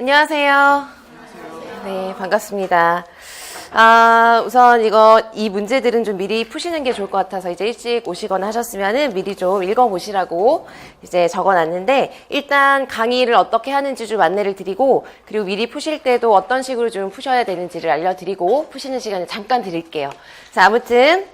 안녕하세요. 네, 반갑습니다. 우선 이 문제들은 좀 미리 푸시는 게 좋을 것 같아서 이제 일찍 오시거나 하셨으면은 미리 좀 읽어보시라고 이제 적어놨는데, 일단 강의를 어떻게 하는지 좀 안내를 드리고, 그리고 미리 푸실 때도 어떤 식으로 좀 푸셔야 되는지를 알려드리고, 푸시는 시간을 잠깐 드릴게요. 자, 아무튼,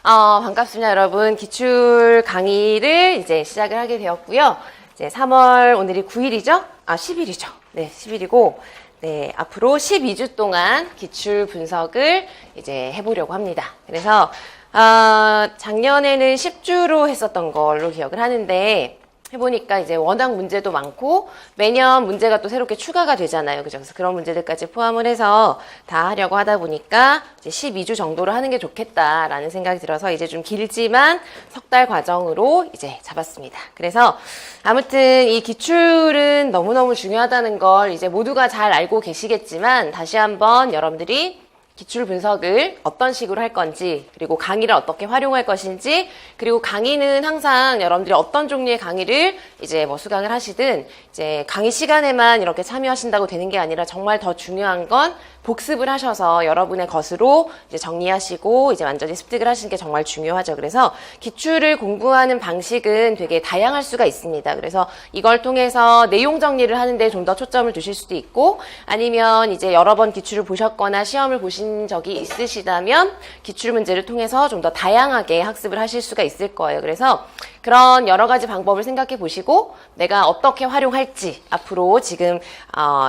반갑습니다, 여러분. 기출 강의를 이제 시작을 하게 되었고요. 이제 3월, 오늘이 9일이죠? 10일이죠. 네, 10일이고, 네, 앞으로 12주 동안 기출 분석을 이제 해보려고 합니다. 그래서, 작년에는 10주로 했었던 걸로 기억을 하는데, 해보니까 이제 워낙 문제도 많고 매년 문제가 또 새롭게 추가가 되잖아요. 그죠? 그래서 그런 문제들까지 포함을 해서 다 하려고 하다 보니까 이제 12주 정도로 하는 게 좋겠다라는 생각이 들어서 이제 좀 길지만 석 달 과정으로 이제 잡았습니다. 그래서 아무튼 이 기출은 너무너무 중요하다는 걸 이제 모두가 잘 알고 계시겠지만, 다시 한번 여러분들이 기출 분석을 어떤 식으로 할 건지, 그리고 강의를 어떻게 활용할 것인지, 그리고 강의는 항상 여러분들이 어떤 종류의 강의를 이제 뭐 수강을 하시든 이제 강의 시간에만 이렇게 참여하신다고 되는 게 아니라, 정말 더 중요한 건 복습을 하셔서 여러분의 것으로 이제 정리하시고 이제 완전히 습득을 하시는 게 정말 중요하죠. 그래서 기출을 공부하는 방식은 되게 다양할 수가 있습니다. 그래서 이걸 통해서 내용 정리를 하는데 좀 더 초점을 두실 수도 있고, 아니면 이제 여러 번 기출을 보셨거나 시험을 보신 적이 있으시다면 기출 문제를 통해서 좀 더 다양하게 학습을 하실 수가 있을 거예요. 그래서 그런 여러 가지 방법을 생각해 보시고 내가 어떻게 활용할지, 앞으로 지금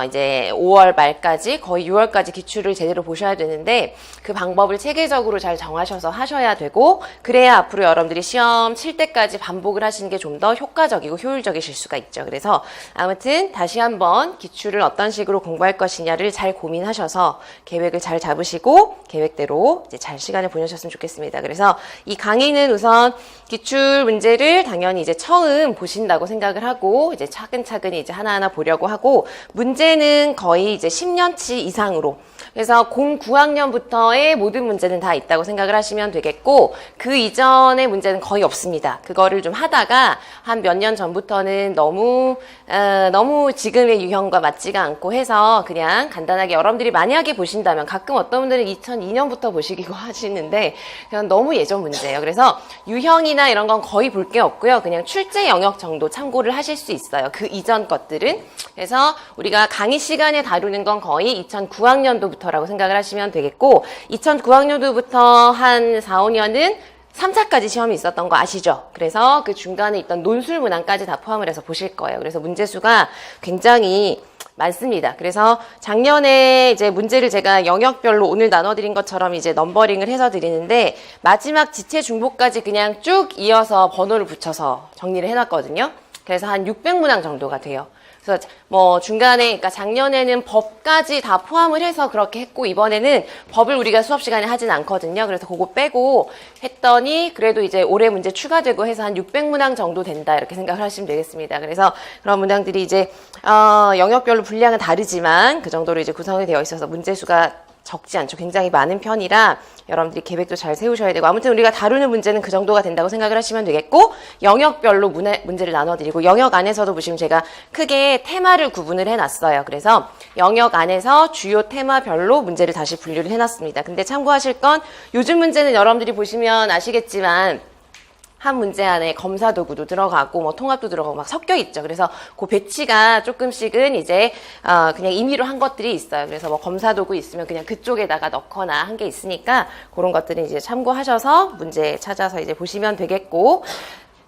이제 5월 말까지 거의 6월까지 기출을 제대로 보셔야 되는데, 그 방법을 체계적으로 잘 정하셔서 하셔야 되고, 그래야 앞으로 여러분들이 시험 칠 때까지 반복을 하시는 게 좀 더 효과적이고 효율적이실 수가 있죠. 그래서 아무튼 다시 한번 기출을 어떤 식으로 공부할 것이냐를 잘 고민하셔서 계획을 잘 잡으시고 계획대로 이제 잘 시간을 보내셨으면 좋겠습니다. 그래서 이 강의는 우선 기출 문제를 당연히 이제 처음 보신다고 생각을 하고 이제 차근차근히 이제 하나하나 보려고 하고, 문제는 거의 이제 10년치 이상으로, 그래서 09학년부터의 모든 문제는 다 있다고 생각을 하시면 되겠고, 그 이전의 문제는 거의 없습니다. 그거를 좀 하다가 한 몇 년 전부터는 너무 지금의 유형과 맞지가 않고 해서 그냥 간단하게 여러분들이 만약에 보신다면, 가끔 어떤 분들은 2002년부터 보시기도 하시는데 그냥 너무 예전 문제예요. 그래서 유형이나 이런 건 거의 볼 게 없고요. 그냥 출제 영역 정도 참고를 하실 수 있어요. 그 이전 것들은. 그래서 우리가 강의 시간에 다루는 건 거의 2009학년도부터라고 생각을 하시면 되겠고, 2009학년도부터 한 4, 5년은 3차까지 시험이 있었던 거 아시죠? 그래서 그 중간에 있던 논술 문항까지 다 포함을 해서 보실 거예요. 그래서 문제 수가 굉장히 많습니다. 그래서 작년에 이제 문제를 제가 영역별로 오늘 나눠드린 것처럼 이제 넘버링을 해서 드리는데, 마지막 지체 중복까지 그냥 쭉 이어서 번호를 붙여서 정리를 해놨거든요. 그래서 한 600문항 정도가 돼요. 그래서 뭐 중간에, 그러니까 작년에는 법까지 다 포함을 해서 그렇게 했고, 이번에는 법을 우리가 수업 시간에 하진 않거든요. 그래서 그거 빼고 했더니 그래도 이제 올해 문제 추가되고 해서 한 600문항 정도 된다, 이렇게 생각을 하시면 되겠습니다. 그래서 그런 문항들이 이제 영역별로 분량은 다르지만 그 정도로 이제 구성이 되어 있어서 문제 수가 적지 않죠. 굉장히 많은 편이라 여러분들이 계획도 잘 세우셔야 되고, 아무튼 우리가 다루는 문제는 그 정도가 된다고 생각을 하시면 되겠고, 영역별로 문제를 나눠드리고, 영역 안에서도 보시면 제가 크게 테마를 구분을 해놨어요. 그래서 영역 안에서 주요 테마별로 문제를 다시 분류를 해놨습니다. 근데 참고하실 건, 요즘 문제는 여러분들이 보시면 아시겠지만 한 문제 안에 검사 도구도 들어가고 뭐 통합도 들어가고 막 섞여 있죠. 그래서 그 배치가 조금씩은 이제 그냥 임의로 한 것들이 있어요. 그래서 뭐 검사 도구 있으면 그냥 그쪽에다가 넣거나 한 게 있으니까 그런 것들은 이제 참고하셔서 문제 찾아서 이제 보시면 되겠고,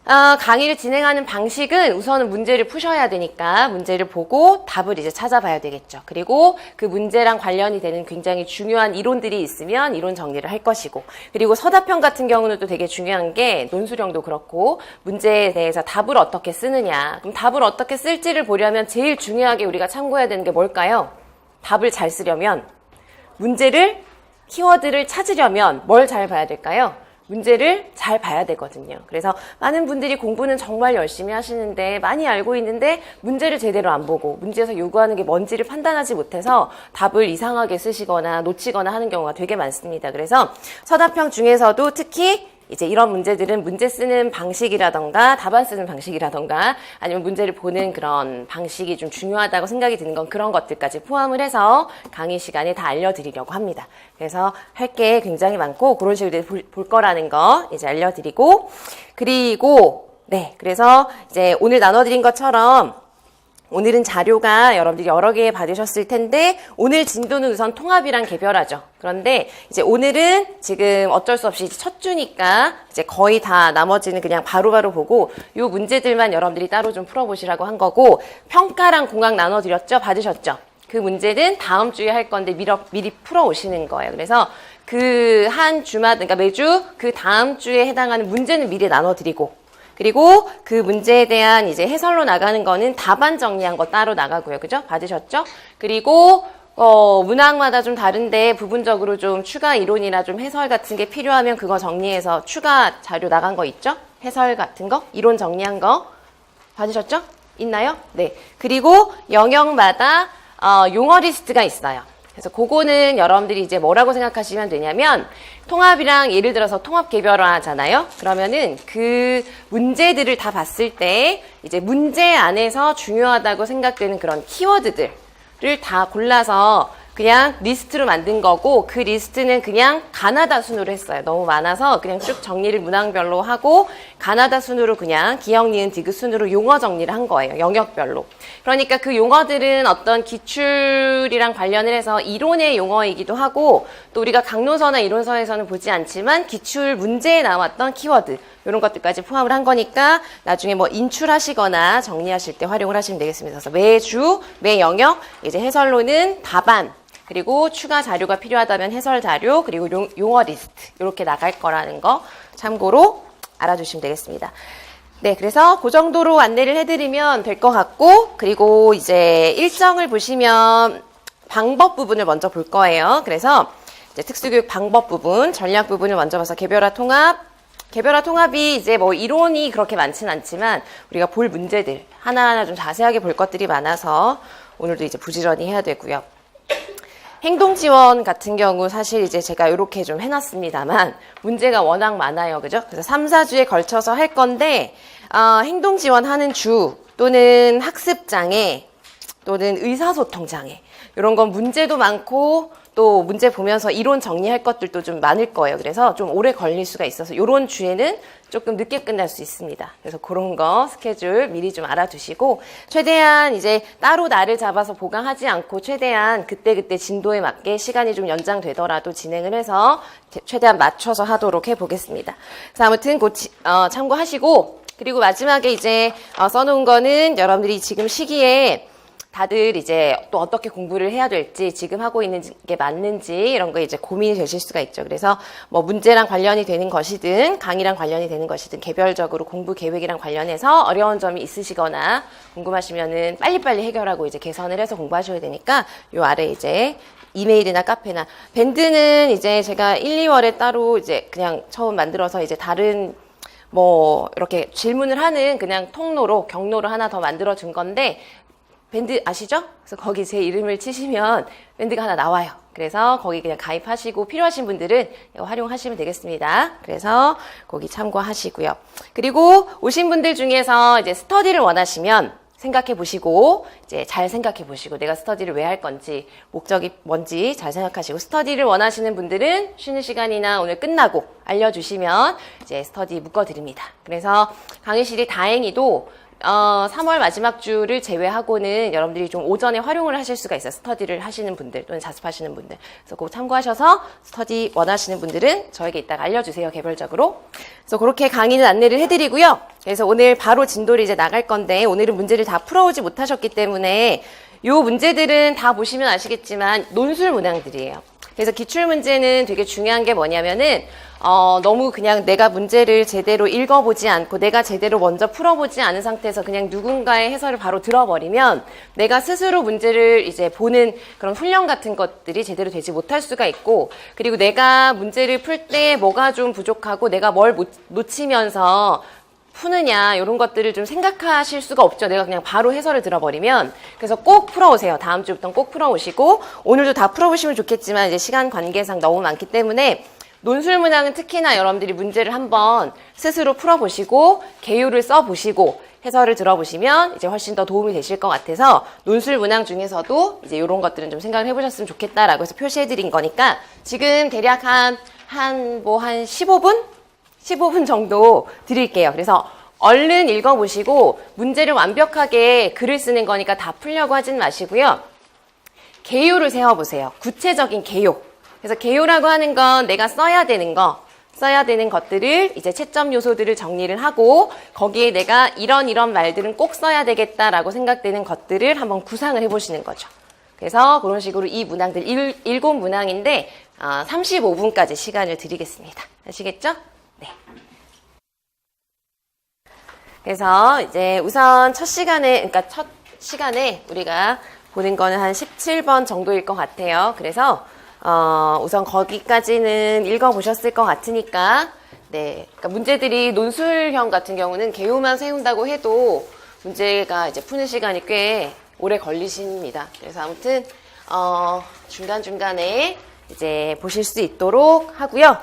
강의를 진행하는 방식은 우선은 문제를 푸셔야 되니까 문제를 보고 답을 이제 찾아봐야 되겠죠. 그리고 그 문제랑 관련이 되는 굉장히 중요한 이론들이 있으면 이론 정리를 할 것이고, 그리고 서답형 같은 경우는 또 되게 중요한 게, 논술형도 그렇고 문제에 대해서 답을 어떻게 쓰느냐. 그럼 답을 어떻게 쓸지를 보려면 제일 중요하게 우리가 참고해야 되는 게 뭘까요? 답을 잘 쓰려면, 문제를, 키워드를 찾으려면 뭘 잘 봐야 될까요? 문제를 잘 봐야 되거든요. 그래서 많은 분들이 공부는 정말 열심히 하시는데, 많이 알고 있는데 문제를 제대로 안 보고 문제에서 요구하는 게 뭔지를 판단하지 못해서 답을 이상하게 쓰시거나 놓치거나 하는 경우가 되게 많습니다. 그래서 서답형 중에서도 특히 이제 이런 문제들은 문제 쓰는 방식이라던가 답안 쓰는 방식이라던가 아니면 문제를 보는 그런 방식이 좀 중요하다고 생각이 드는 건 그런 것들까지 포함을 해서 강의 시간에 다 알려드리려고 합니다. 그래서 할 게 굉장히 많고 그런 식으로 볼 거라는 거 이제 알려드리고, 그리고 네, 그래서 이제 오늘 나눠드린 것처럼 오늘은 자료가 여러분들이 여러 개 받으셨을 텐데 오늘 진도는 우선 통합이랑 개별하죠. 그런데 이제 오늘은 지금 어쩔 수 없이 첫 주니까 이제 거의 다 나머지는 그냥 바로바로 보고 요 문제들만 여러분들이 따로 좀 풀어보시라고 한 거고, 평가랑 공학 나눠드렸죠? 받으셨죠? 그 문제는 다음 주에 할 건데 미리 풀어오시는 거예요. 그래서 그 한 주마다, 그러니까 매주 그 다음 주에 해당하는 문제는 미리 나눠드리고, 그리고 그 문제에 대한 이제 해설로 나가는 거는 답안 정리한 거 따로 나가고요. 그죠? 받으셨죠? 그리고 문항마다 좀 다른데 부분적으로 좀 추가 이론이나 좀 해설 같은 게 필요하면 그거 정리해서 추가 자료 나간 거 있죠? 해설 같은 거? 이론 정리한 거 받으셨죠? 있나요? 네. 그리고 영역마다 용어 리스트가 있어요. 그래서 그거는 여러분들이 이제 뭐라고 생각하시면 되냐면, 통합이랑 예를 들어서 통합 개별화잖아요. 그러면은 그 문제들을 다 봤을 때 이제 문제 안에서 중요하다고 생각되는 그런 키워드들을 다 골라서 그냥 리스트로 만든 거고, 그 리스트는 그냥 가나다 순으로 했어요. 너무 많아서 그냥 쭉 정리를 문항별로 하고 가나다 순으로 그냥 기역, 니은, 디귿 순으로 용어 정리를 한 거예요. 영역별로. 그러니까 그 용어들은 어떤 기출이랑 관련을 해서 이론의 용어이기도 하고, 또 우리가 강론서나 이론서에서는 보지 않지만 기출 문제에 나왔던 키워드, 이런 것들까지 포함을 한 거니까 나중에 뭐 인출하시거나 정리하실 때 활용을 하시면 되겠습니다. 그래서 매주, 매 영역, 이제 해설로는 답안, 그리고 추가 자료가 필요하다면 해설 자료, 그리고 용어 리스트, 이렇게 나갈 거라는 거 참고로 알아주시면 되겠습니다. 네, 그래서 그 정도로 안내를 해드리면 될 것 같고, 그리고 이제 일정을 보시면 방법 부분을 먼저 볼 거예요. 그래서 이제 특수교육 방법 부분, 전략 부분을 먼저 봐서 개별화 통합이 이제 뭐 이론이 그렇게 많진 않지만 우리가 볼 문제들 하나하나 좀 자세하게 볼 것들이 많아서 오늘도 이제 부지런히 해야 되고요. 행동 지원 같은 경우 사실 이제 제가 이렇게 좀 해놨습니다만 문제가 워낙 많아요. 그죠? 그래서 3, 4주에 걸쳐서 할 건데, 행동 지원하는 주 또는 학습 장애 또는 의사소통 장애, 이런 건 문제도 많고 또 문제 보면서 이론 정리할 것들도 좀 많을 거예요. 그래서 좀 오래 걸릴 수가 있어서 이런 주에는 조금 늦게 끝날 수 있습니다. 그래서 그런 거 스케줄 미리 좀 알아두시고, 최대한 이제 따로 날을 잡아서 보강하지 않고 최대한 그때그때 진도에 맞게 시간이 좀 연장되더라도 진행을 해서 최대한 맞춰서 하도록 해보겠습니다. 그래서 아무튼 참고하시고, 그리고 마지막에 이제 써놓은 거는 여러분들이 지금 시기에 다들 이제 또 어떻게 공부를 해야 될지, 지금 하고 있는 게 맞는지 이런 거 이제 고민이 되실 수가 있죠. 그래서 뭐 문제랑 관련이 되는 것이든 강의랑 관련이 되는 것이든 개별적으로 공부 계획이랑 관련해서 어려운 점이 있으시거나 궁금하시면은 빨리빨리 해결하고 이제 개선을 해서 공부하셔야 되니까 요 아래 이제 이메일이나 카페나, 밴드는 이제 제가 1, 2월에 따로 이제 그냥 처음 만들어서 이제 다른 뭐 이렇게 질문을 하는 그냥 통로로, 경로로 하나 더 만들어 준 건데, 밴드 아시죠? 그래서 거기 제 이름을 치시면 밴드가 하나 나와요. 그래서 거기 그냥 가입하시고 필요하신 분들은 이거 활용하시면 되겠습니다. 그래서 거기 참고하시고요. 그리고 오신 분들 중에서 이제 스터디를 원하시면 생각해 보시고, 이제 잘 생각해 보시고, 내가 스터디를 왜 할 건지, 목적이 뭔지 잘 생각하시고, 스터디를 원하시는 분들은 쉬는 시간이나 오늘 끝나고 알려주시면 이제 스터디 묶어드립니다. 그래서 강의실이 다행히도 3월 마지막 주를 제외하고는 여러분들이 좀 오전에 활용을 하실 수가 있어요. 스터디를 하시는 분들 또는 자습하시는 분들. 그래서 그거 참고하셔서 스터디 원하시는 분들은 저에게 이따가 알려주세요. 개별적으로. 그래서 그렇게 강의는 안내를 해드리고요. 그래서 오늘 바로 진도를 이제 나갈 건데, 오늘은 문제를 다 풀어오지 못하셨기 때문에 요 문제들은 다 보시면 아시겠지만 논술 문항들이에요. 그래서 기출문제는 되게 중요한 게 뭐냐면은 너무 그냥 내가 문제를 제대로 읽어보지 않고 내가 제대로 먼저 풀어보지 않은 상태에서 그냥 누군가의 해설을 바로 들어버리면 내가 스스로 문제를 이제 보는 그런 훈련 같은 것들이 제대로 되지 못할 수가 있고, 그리고 내가 문제를 풀 때 뭐가 좀 부족하고 내가 뭘 놓치면서 푸느냐, 이런 것들을 좀 생각하실 수가 없죠. 내가 그냥 바로 해설을 들어버리면. 그래서 꼭 풀어오세요. 다음 주부터는 꼭 풀어오시고, 오늘도 다 풀어보시면 좋겠지만 이제 시간 관계상 너무 많기 때문에 논술문항은 특히나 여러분들이 문제를 한번 스스로 풀어보시고 개요를 써보시고 해설을 들어보시면 이제 훨씬 더 도움이 되실 것 같아서 논술문항 중에서도 이제 이런 것들은 좀 생각을 해보셨으면 좋겠다라고 해서 표시해드린 거니까 지금 대략 한 15분? 15분 정도 드릴게요. 그래서 얼른 읽어보시고 문제를 완벽하게 글을 쓰는 거니까 다 풀려고 하진 마시고요. 개요를 세워보세요. 구체적인 개요. 그래서 개요라고 하는 건 내가 써야 되는 것들을 이제 채점 요소들을 정리를 하고 거기에 내가 이런 말들은 꼭 써야 되겠다라고 생각되는 것들을 한번 구상을 해보시는 거죠. 그래서 그런 식으로 이 문항들 7문항인데 35분까지 시간을 드리겠습니다. 아시겠죠? 네. 그래서 이제 우선 첫 시간에 우리가 보는 거는 한 17번 정도일 것 같아요. 그래서 우선 거기까지는 읽어보셨을 것 같으니까, 네. 그러니까 문제들이 논술형 같은 경우는 개요만 세운다고 해도 문제가 이제 푸는 시간이 꽤 오래 걸리십니다. 그래서 아무튼, 중간중간에 이제 보실 수 있도록 하고요.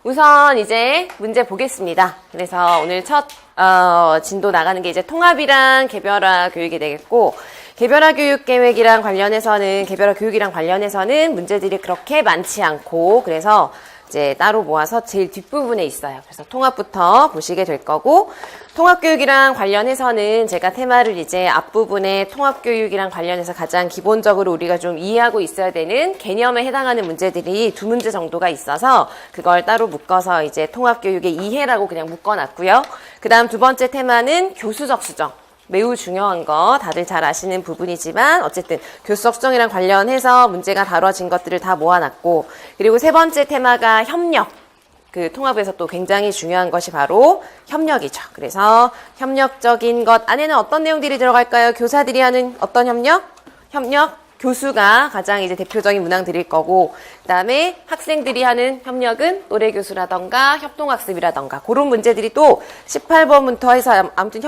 우선 이제 문제 보겠습니다. 그래서 오늘 첫, 진도 나가는 게 이제 통합이랑 개별화 교육이 되겠고, 개별화 교육 계획이랑 관련해서는 문제들이 그렇게 많지 않고, 그래서 이제 따로 모아서 제일 뒷부분에 있어요. 그래서 통합부터 보시게 될 거고, 통합교육이랑 관련해서는 제가 테마를 이제 앞부분에 통합교육이랑 관련해서 가장 기본적으로 우리가 좀 이해하고 있어야 되는 개념에 해당하는 문제들이 2문제 정도가 있어서 그걸 따로 묶어서 이제 통합교육의 이해라고 그냥 묶어놨고요. 그 다음 두 번째 테마는 교수적 수정. 매우 중요한 거 다들 잘 아시는 부분이지만 어쨌든 교수적 수정이랑 관련해서 문제가 다뤄진 것들을 다 모아놨고, 그리고 세 번째 테마가 협력. 그 통합에서 또 굉장히 중요한 것이 바로 협력이죠. 그래서 협력적인 것 안에는 어떤 내용들이 들어갈까요? 교사들이 하는 어떤 협력? 교수가 가장 이제 대표적인 문항들일 거고, 그 다음에 학생들이 하는 협력은 또래교수라던가 협동학습이라던가 그런 문제들이 또 18번부터 해서 아무튼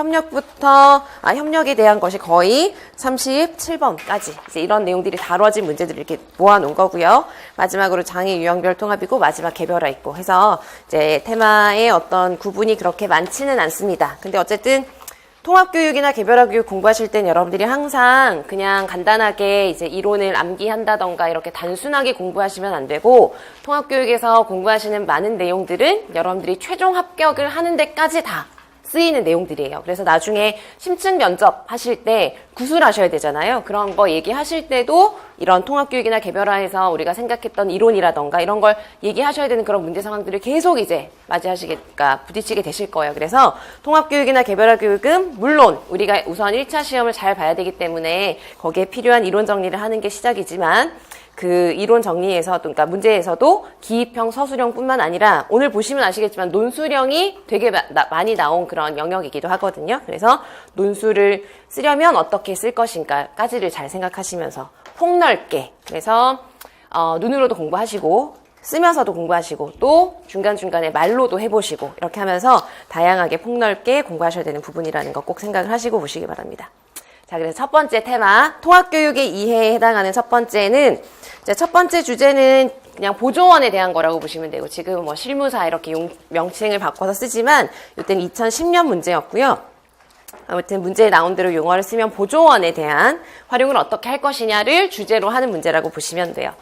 협력에 대한 것이 거의 37번까지 이제 이런 내용들이 다뤄진 문제들을 이렇게 모아놓은 거고요. 마지막으로 장애 유형별 통합이고 마지막 개별화 있고 해서 이제 테마의 어떤 구분이 그렇게 많지는 않습니다. 근데 어쨌든 통합교육이나 개별화 교육 공부하실 땐 여러분들이 항상 그냥 간단하게 이제 이론을 암기한다던가 이렇게 단순하게 공부하시면 안 되고, 통합교육에서 공부하시는 많은 내용들은 여러분들이 최종 합격을 하는 데까지 다 쓰이는 내용들이에요. 그래서 나중에 심층 면접 하실 때 구술하셔야 되잖아요. 그런 거 얘기하실 때도 이런 통합교육이나 개별화해서 우리가 생각했던 이론이라던가 이런 걸 얘기하셔야 되는 그런 문제 상황들을 계속 이제 부딪히게 되실 거예요. 그래서 통합교육이나 개별화 교육은 물론 우리가 우선 1차 시험을 잘 봐야 되기 때문에 거기에 필요한 이론 정리를 하는 게 시작이지만, 그 이론 정리에서도, 그러니까 문제에서도 기입형, 서술형뿐만 아니라 오늘 보시면 아시겠지만 논술형이 되게 많이 나온 그런 영역이기도 하거든요. 그래서 논술을 쓰려면 어떻게 쓸 것인가까지를 잘 생각하시면서 폭넓게, 그래서 눈으로도 공부하시고 쓰면서도 공부하시고 또 중간중간에 말로도 해보시고 이렇게 하면서 다양하게 폭넓게 공부하셔야 되는 부분이라는 거 꼭 생각을 하시고 보시기 바랍니다. 자, 그래서 첫 번째 테마, 통합교육의 이해에 해당하는 첫 번째는, 첫 번째 주제는 그냥 보조원에 대한 거라고 보시면 되고, 지금 뭐 실무사 이렇게 명칭을 바꿔서 쓰지만, 이때는 2010년 문제였고요. 아무튼 문제에 나온 대로 용어를 쓰면 보조원에 대한 활용을 어떻게 할 것이냐를 주제로 하는 문제라고 보시면 돼요.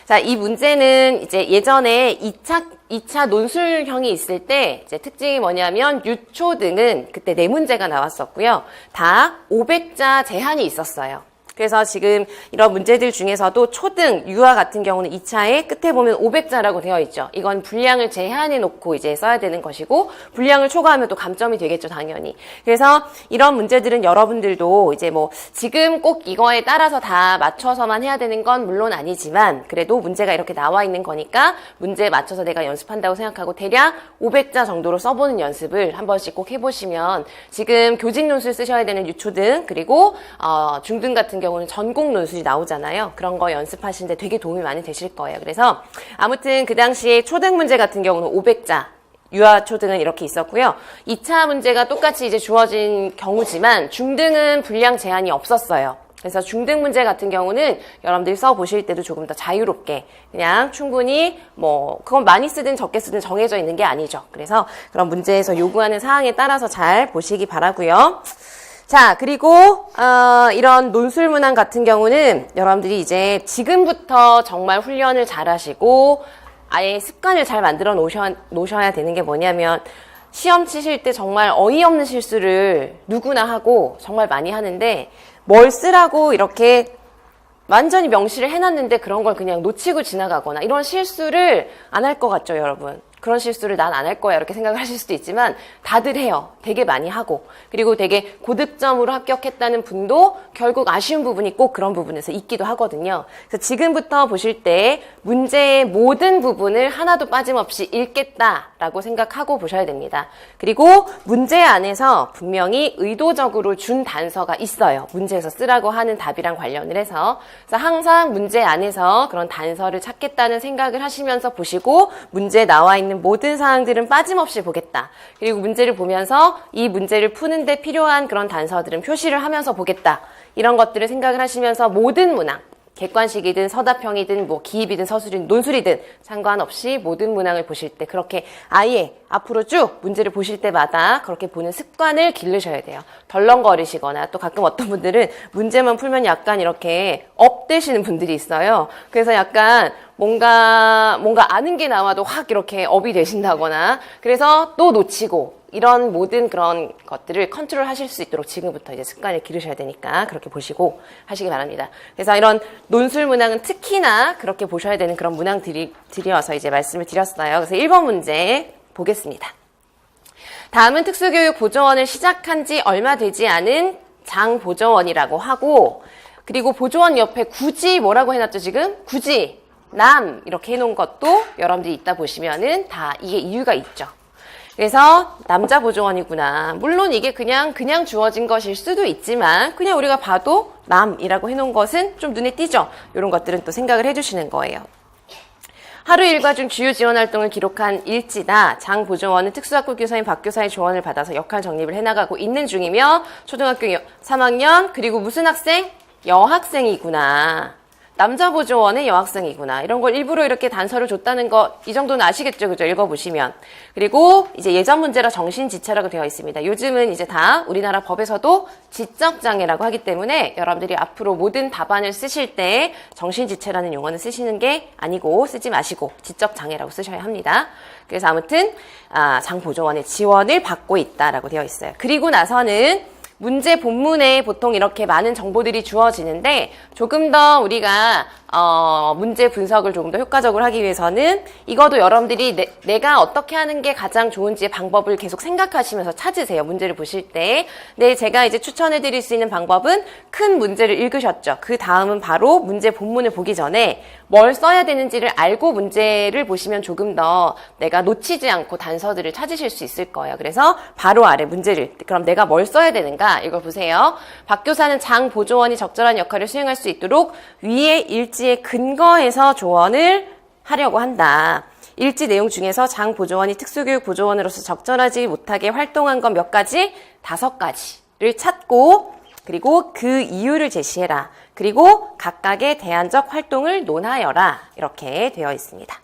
자, 이 문제는 이제 예전에 2차 논술형이 있을 때 이제 특징이 뭐냐면 유초등은 그때 4문제가 나왔었고요. 다 500자 제한이 있었어요. 그래서 지금 이런 문제들 중에서도 초등, 유아 같은 경우는 2차에 끝에 보면 500자라고 되어 있죠. 이건 분량을 제한해 놓고 이제 써야 되는 것이고, 분량을 초과하면 또 감점이 되겠죠, 당연히. 그래서 이런 문제들은 여러분들도 이제 뭐 지금 꼭 이거에 따라서 다 맞춰서만 해야 되는 건 물론 아니지만, 그래도 문제가 이렇게 나와 있는 거니까 문제에 맞춰서 내가 연습한다고 생각하고 대략 500자 정도로 써보는 연습을 한 번씩 꼭 해보시면, 지금 교직 논술 쓰셔야 되는 유초등, 그리고 중등 같은 경우는 전공 논술이 나오잖아요. 그런 거 연습하시는데 되게 도움이 많이 되실 거예요. 그래서 아무튼 그 당시에 초등 문제 같은 경우는 500자, 유아 초등은 이렇게 있었고요. 2차 문제가 똑같이 이제 주어진 경우지만 중등은 분량 제한이 없었어요. 그래서 중등 문제 같은 경우는 여러분들이 써보실 때도 조금 더 자유롭게 그냥 충분히 뭐 그건 많이 쓰든 적게 쓰든 정해져 있는 게 아니죠. 그래서 그런 문제에서 요구하는 사항에 따라서 잘 보시기 바라고요. 자, 그리고 이런 논술문항 같은 경우는 여러분들이 이제 지금부터 정말 훈련을 잘 하시고 아예 습관을 잘 만들어 놓으셔야 되는 게 뭐냐면 시험 치실 때 정말 어이없는 실수를 누구나 하고 정말 많이 하는데 뭘 쓰라고 이렇게 완전히 명시를 해놨는데 그런 걸 그냥 놓치고 지나가거나 이런 실수를 안 할 것 같죠, 여러분? 그런 실수를 난 안 할 거야 이렇게 생각을 하실 수도 있지만 다들 해요. 되게 많이 하고 그리고 되게 고득점으로 합격했다는 분도 결국 아쉬운 부분이 꼭 그런 부분에서 있기도 하거든요. 그래서 지금부터 보실 때 문제의 모든 부분을 하나도 빠짐없이 읽겠다라고 생각하고 보셔야 됩니다. 그리고 문제 안에서 분명히 의도적으로 준 단서가 있어요. 문제에서 쓰라고 하는 답이랑 관련을 해서 그래서 항상 문제 안에서 그런 단서를 찾겠다는 생각을 하시면서 보시고 문제에 나와 있는 모든 사항들은 빠짐없이 보겠다. 그리고 문제를 보면서 이 문제를 푸는데 필요한 그런 단서들은 표시를 하면서 보겠다. 이런 것들을 생각을 하시면서 모든 문항, 객관식이든 서답형이든 뭐 기입이든 서술이든 논술이든 상관없이 모든 문항을 보실 때 그렇게 아예 앞으로 쭉 문제를 보실 때마다 그렇게 보는 습관을 기르셔야 돼요. 덜렁거리시거나 또 가끔 어떤 분들은 문제만 풀면 약간 이렇게 업되시는 분들이 있어요. 그래서 약간 뭔가 아는 게 나와도 확 이렇게 업이 되신다거나 그래서 또 놓치고 이런 모든 그런 것들을 컨트롤 하실 수 있도록 지금부터 이제 습관을 기르셔야 되니까 그렇게 보시고 하시기 바랍니다. 그래서 이런 논술 문항은 특히나 그렇게 보셔야 되는 그런 문항들이어서 이제 말씀을 드렸어요. 그래서 1번 문제 보겠습니다. 다음은 특수교육 보조원을 시작한 지 얼마 되지 않은 장보조원이라고 하고 그리고 보조원 옆에 굳이 뭐라고 해놨죠 지금? 굳이 남 이렇게 해놓은 것도 여러분들이 이따 보시면은 다 이게 이유가 있죠. 그래서 남자 보조원이구나. 물론 이게 그냥 주어진 것일 수도 있지만 그냥 우리가 봐도 남이라고 해놓은 것은 좀 눈에 띄죠. 이런 것들은 또 생각을 해주시는 거예요. 하루 일과 중 주요 지원 활동을 기록한 일지다. 장 보조원은 특수학급 교사인 박 교사의 조언을 받아서 역할 정립을 해나가고 있는 중이며 초등학교 3학년 그리고 무슨 학생? 여학생이구나. 남자 보조원의 여학생이구나. 이런 걸 일부러 이렇게 단서를 줬다는 거 이 정도는 아시겠죠? 그죠? 읽어보시면. 그리고 이제 예전 문제라 정신지체라고 되어 있습니다. 요즘은 이제 다 우리나라 법에서도 지적장애라고 하기 때문에 여러분들이 앞으로 모든 답안을 쓰실 때 정신지체라는 용어는 쓰시는 게 아니고 쓰지 마시고 지적장애라고 쓰셔야 합니다. 그래서 아무튼 장 보조원의 지원을 받고 있다라고 되어 있어요. 그리고 나서는 문제 본문에 보통 이렇게 많은 정보들이 주어지는데 조금 더 우리가 문제 분석을 조금 더 효과적으로 하기 위해서는 이것도 여러분들이 내가 어떻게 하는 게 가장 좋은지의 방법을 계속 생각하시면서 찾으세요. 문제를 보실 때. 네, 제가 이제 추천해 드릴 수 있는 방법은 큰 문제를 읽으셨죠. 그 다음은 바로 문제 본문을 보기 전에 뭘 써야 되는지를 알고 문제를 보시면 조금 더 내가 놓치지 않고 단서들을 찾으실 수 있을 거예요. 그래서 바로 아래 문제를 그럼 내가 뭘 써야 되는가 이걸 보세요. 박 교사는 장 보조원이 적절한 역할을 수행할 수 있도록 위의 일지에 근거해서 조언을 하려고 한다. 일지 내용 중에서 장 보조원이 특수교육 보조원으로서 적절하지 못하게 활동한 건 몇 가지? 5가지를 찾고 그리고 그 이유를 제시해라. 그리고 각각의 대안적 활동을 논하여라. 이렇게 되어 있습니다.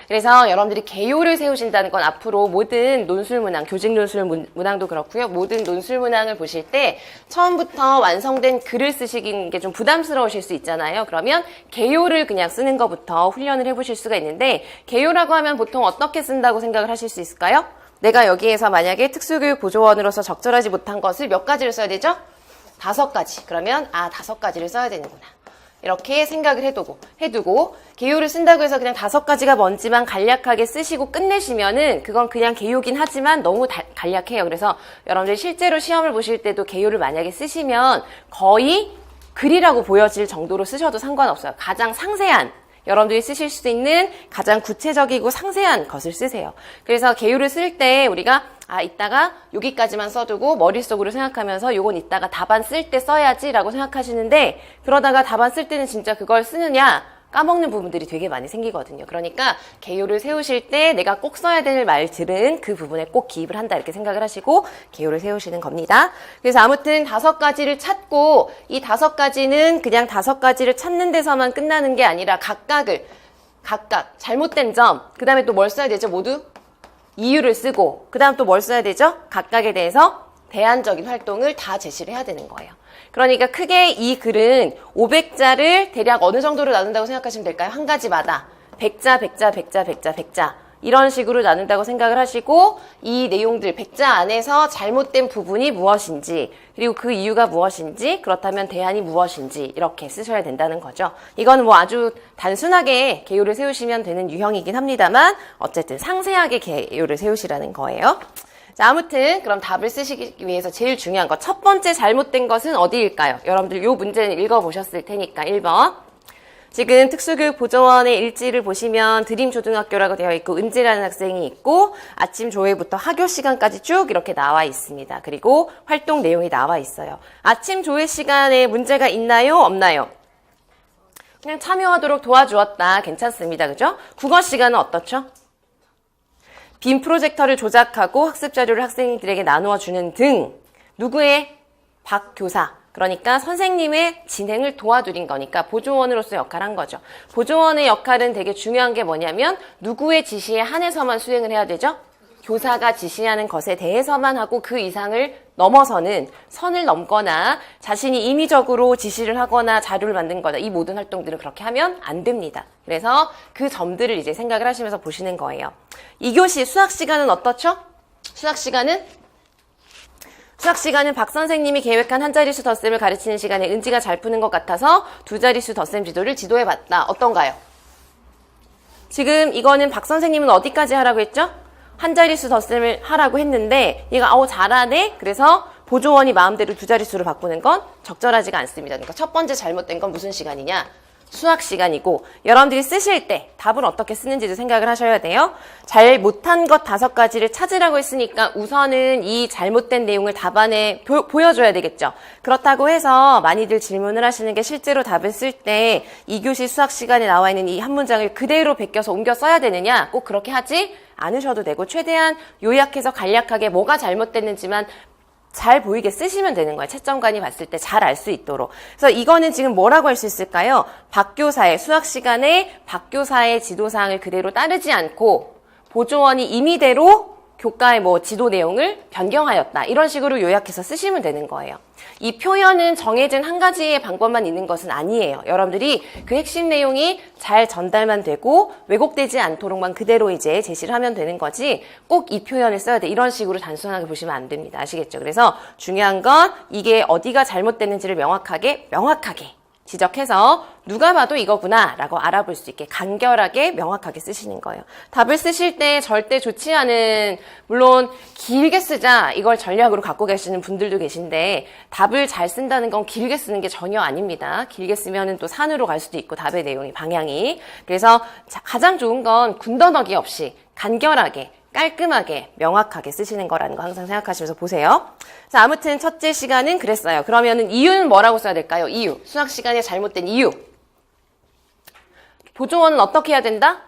그래서 여러분들이 개요를 세우신다는 건 앞으로 모든 논술문항, 교직 논술문항도 그렇고요. 모든 논술문항을 보실 때 처음부터 완성된 글을 쓰시는 게 좀 부담스러우실 수 있잖아요. 그러면 개요를 그냥 쓰는 것부터 훈련을 해보실 수가 있는데 개요라고 하면 보통 어떻게 쓴다고 생각을 하실 수 있을까요? 내가 여기에서 만약에 특수교육 보조원으로서 적절하지 못한 것을 몇 가지를 써야 되죠? 5가지. 그러면 5가지를 써야 되는구나. 이렇게 생각을 해두고 개요를 쓴다고 해서 그냥 5가지가 뭔지만 간략하게 쓰시고 끝내시면은 그건 그냥 개요긴 하지만 너무 간략해요. 그래서 여러분들이 실제로 시험을 보실 때도 개요를 만약에 쓰시면 거의 글이라고 보여질 정도로 쓰셔도 상관없어요. 가장 상세한 여러분들이 쓰실 수 있는 가장 구체적이고 상세한 것을 쓰세요. 그래서 개요를 쓸 때 우리가 이따가 여기까지만 써두고 머릿속으로 생각하면서 요건 이따가 답안 쓸 때 써야지 라고 생각하시는데 그러다가 답안 쓸 때는 진짜 그걸 쓰느냐? 까먹는 부분들이 되게 많이 생기거든요. 그러니까 개요를 세우실 때 내가 꼭 써야 될 말들은 그 부분에 꼭 기입을 한다 이렇게 생각을 하시고 개요를 세우시는 겁니다. 그래서 아무튼 5가지를 찾고 이 5가지는 그냥 5가지를 찾는 데서만 끝나는 게 아니라 각각 잘못된 점, 그 다음에 또 뭘 써야 되죠? 모두 이유를 쓰고 그 다음 또 뭘 써야 되죠? 각각에 대해서 대안적인 활동을 다 제시를 해야 되는 거예요. 그러니까 크게 이 글은 500자를 대략 어느 정도로 나눈다고 생각하시면 될까요? 한 가지마다 100자 이런 식으로 나눈다고 생각을 하시고 이 내용들 100자 안에서 잘못된 부분이 무엇인지 그리고 그 이유가 무엇인지 그렇다면 대안이 무엇인지 이렇게 쓰셔야 된다는 거죠. 이거는 뭐 아주 단순하게 개요를 세우시면 되는 유형이긴 합니다만 어쨌든 상세하게 개요를 세우시라는 거예요. 자, 아무튼 그럼 답을 쓰시기 위해서 제일 중요한 것 첫 번째 잘못된 것은 어디일까요? 여러분들 요 문제는 읽어보셨을 테니까 1번 지금 특수교육보조원의 일지를 보시면 드림초등학교라고 되어 있고 은지라는 학생이 있고 아침 조회부터 하교 시간까지 쭉 이렇게 나와 있습니다. 그리고 활동 내용이 나와 있어요. 아침 조회 시간에 문제가 있나요? 없나요? 그냥 참여하도록 도와주었다. 괜찮습니다. 그죠? 국어 시간은 어떻죠? 빔 프로젝터를 조작하고 학습 자료를 학생들에게 나누어 주는 등 누구의? 박 교사. 그러니까 선생님의 진행을 도와드린 거니까 보조원으로서 역할을 한 거죠. 보조원의 역할은 되게 중요한 게 뭐냐면 누구의 지시에 한해서만 수행을 해야 되죠? 교사가 지시하는 것에 대해서만 하고 그 이상을 넘어서는 선을 넘거나 자신이 임의적으로 지시를 하거나 자료를 만든 거나 이 모든 활동들은 그렇게 하면 안 됩니다. 그래서 그 점들을 이제 생각을 하시면서 보시는 거예요. 2교시 수학 시간은 어떻죠? 수학 시간은 박 선생님이 계획한 한 자릿수 덧셈을 가르치는 시간에 은지가 잘 푸는 것 같아서 2자릿수 덧셈 지도를 지도해봤다. 어떤가요? 지금 이거는 박 선생님은 어디까지 하라고 했죠? 한 자릿수 덧셈을 하라고 했는데 얘가 잘하네? 그래서 보조원이 마음대로 2자릿수로 바꾸는 건 적절하지가 않습니다. 그러니까 첫 번째 잘못된 건 무슨 시간이냐? 수학 시간이고 여러분들이 쓰실 때 답을 어떻게 쓰는지도 생각을 하셔야 돼요. 잘 못한 것 5가지를 찾으라고 했으니까 우선은 이 잘못된 내용을 답안에 보여줘야 되겠죠. 그렇다고 해서 많이들 질문을 하시는 게 실제로 답을 쓸 때 2교시 수학 시간에 나와 있는 이 한 문장을 그대로 베껴서 옮겨 써야 되느냐? 꼭 그렇게 하지 않으셔도 되고 최대한 요약해서 간략하게 뭐가 잘못됐는지만 잘 보이게 쓰시면 되는 거예요. 채점관이 봤을 때 잘 알 수 있도록. 그래서 이거는 지금 뭐라고 할 수 있을까요? 박교사의 수학 시간에 박교사의 지도사항을 그대로 따르지 않고 보조원이 임의대로 교과의 지도 내용을 변경하였다. 이런 식으로 요약해서 쓰시면 되는 거예요. 이 표현은 정해진 한 가지의 방법만 있는 것은 아니에요. 여러분들이 그 핵심 내용이 잘 전달만 되고 왜곡되지 않도록만 그대로 이제 제시를 하면 되는 거지 꼭 이 표현을 써야 돼. 이런 식으로 단순하게 보시면 안 됩니다. 아시겠죠? 그래서 중요한 건 이게 어디가 잘못됐는지를 명확하게 지적해서 누가 봐도 이거구나 라고 알아볼 수 있게 간결하게 명확하게 쓰시는 거예요. 답을 쓰실 때 절대 좋지 않은 물론 길게 쓰자 이걸 전략으로 갖고 계시는 분들도 계신데 답을 잘 쓴다는 건 길게 쓰는 게 전혀 아닙니다. 길게 쓰면은 또 산으로 갈 수도 있고 답의 내용이 방향이 그래서 가장 좋은 건 군더더기 없이 간결하게 깔끔하게 명확하게 쓰시는 거라는 거 항상 생각하시면서 보세요. 자, 아무튼 첫째 시간은 그랬어요. 그러면은 이유는 뭐라고 써야 될까요? 이유. 수학 시간에 잘못된 이유. 보조원은 어떻게 해야 된다?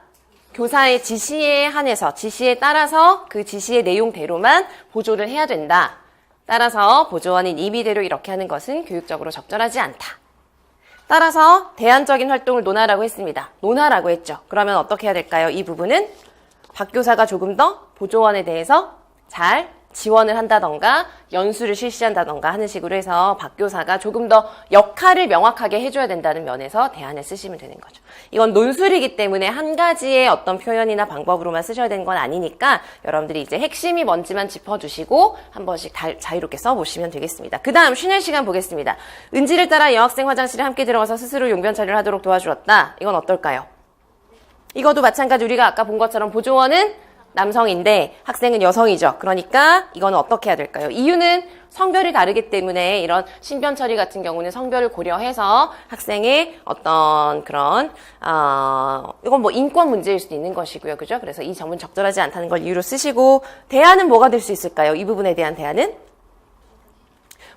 교사의 지시에 한해서, 지시에 따라서 그 지시의 내용대로만 보조를 해야 된다. 따라서 보조원인 임의대로 이렇게 하는 것은 교육적으로 적절하지 않다. 따라서 대안적인 활동을 논하라고 했습니다. 논하라고 했죠. 그러면 어떻게 해야 될까요? 이 부분은 박 교사가 조금 더 보조원에 대해서 잘 지원을 한다던가 연수를 실시한다던가 하는 식으로 해서 박 교사가 조금 더 역할을 명확하게 해줘야 된다는 면에서 대안을 쓰시면 되는 거죠. 이건 논술이기 때문에 한 가지의 어떤 표현이나 방법으로만 쓰셔야 되는 건 아니니까 여러분들이 이제 핵심이 뭔지만 짚어주시고 한 번씩 자유롭게 써보시면 되겠습니다. 그 다음 쉬는 시간 보겠습니다. 은지를 따라 여학생 화장실에 함께 들어가서 스스로 용변 처리를 하도록 도와주었다. 이건 어떨까요? 이것도 마찬가지 우리가 아까 본 것처럼 보조원은 남성인데 학생은 여성이죠. 그러니까 이거는 어떻게 해야 될까요? 이유는 성별이 다르기 때문에 이런 신변 처리 같은 경우는 성별을 고려해서 학생의 어떤 그런 이건 인권 문제일 수도 있는 것이고요. 그죠? 그래서 이 점은 적절하지 않다는 걸 이유로 쓰시고 대안은 뭐가 될 수 있을까요? 이 부분에 대한 대안은?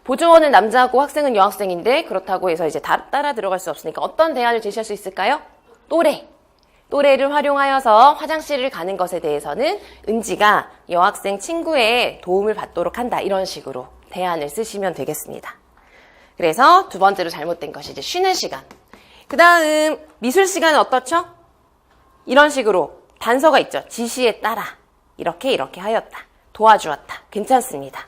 보조원은 남자고 학생은 여학생인데 그렇다고 해서 이제 따라 들어갈 수 없으니까 어떤 대안을 제시할 수 있을까요? 또래를 활용하여서 화장실을 가는 것에 대해서는 은지가 여학생 친구의 도움을 받도록 한다. 이런 식으로 대안을 쓰시면 되겠습니다. 그래서 두 번째로 잘못된 것이 이제 쉬는 시간. 그 다음 미술 시간은 어떻죠? 이런 식으로 단서가 있죠. 지시에 따라 이렇게 하였다. 도와주었다. 괜찮습니다.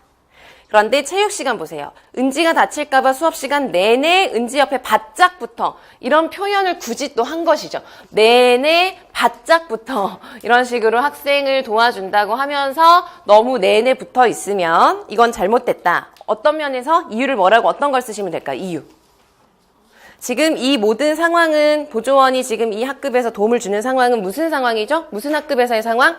그런데 체육 시간 보세요. 은지가 다칠까봐 수업 시간 내내 은지 옆에 바짝 붙어. 이런 표현을 굳이 또 한 것이죠. 내내 바짝 붙어. 이런 식으로 학생을 도와준다고 하면서 너무 내내 붙어 있으면 이건 잘못됐다. 어떤 면에서 이유를 뭐라고 어떤 걸 쓰시면 될까요? 이유. 지금 이 모든 상황은 보조원이 지금 이 학급에서 도움을 주는 상황은 무슨 상황이죠? 무슨 학급에서의 상황?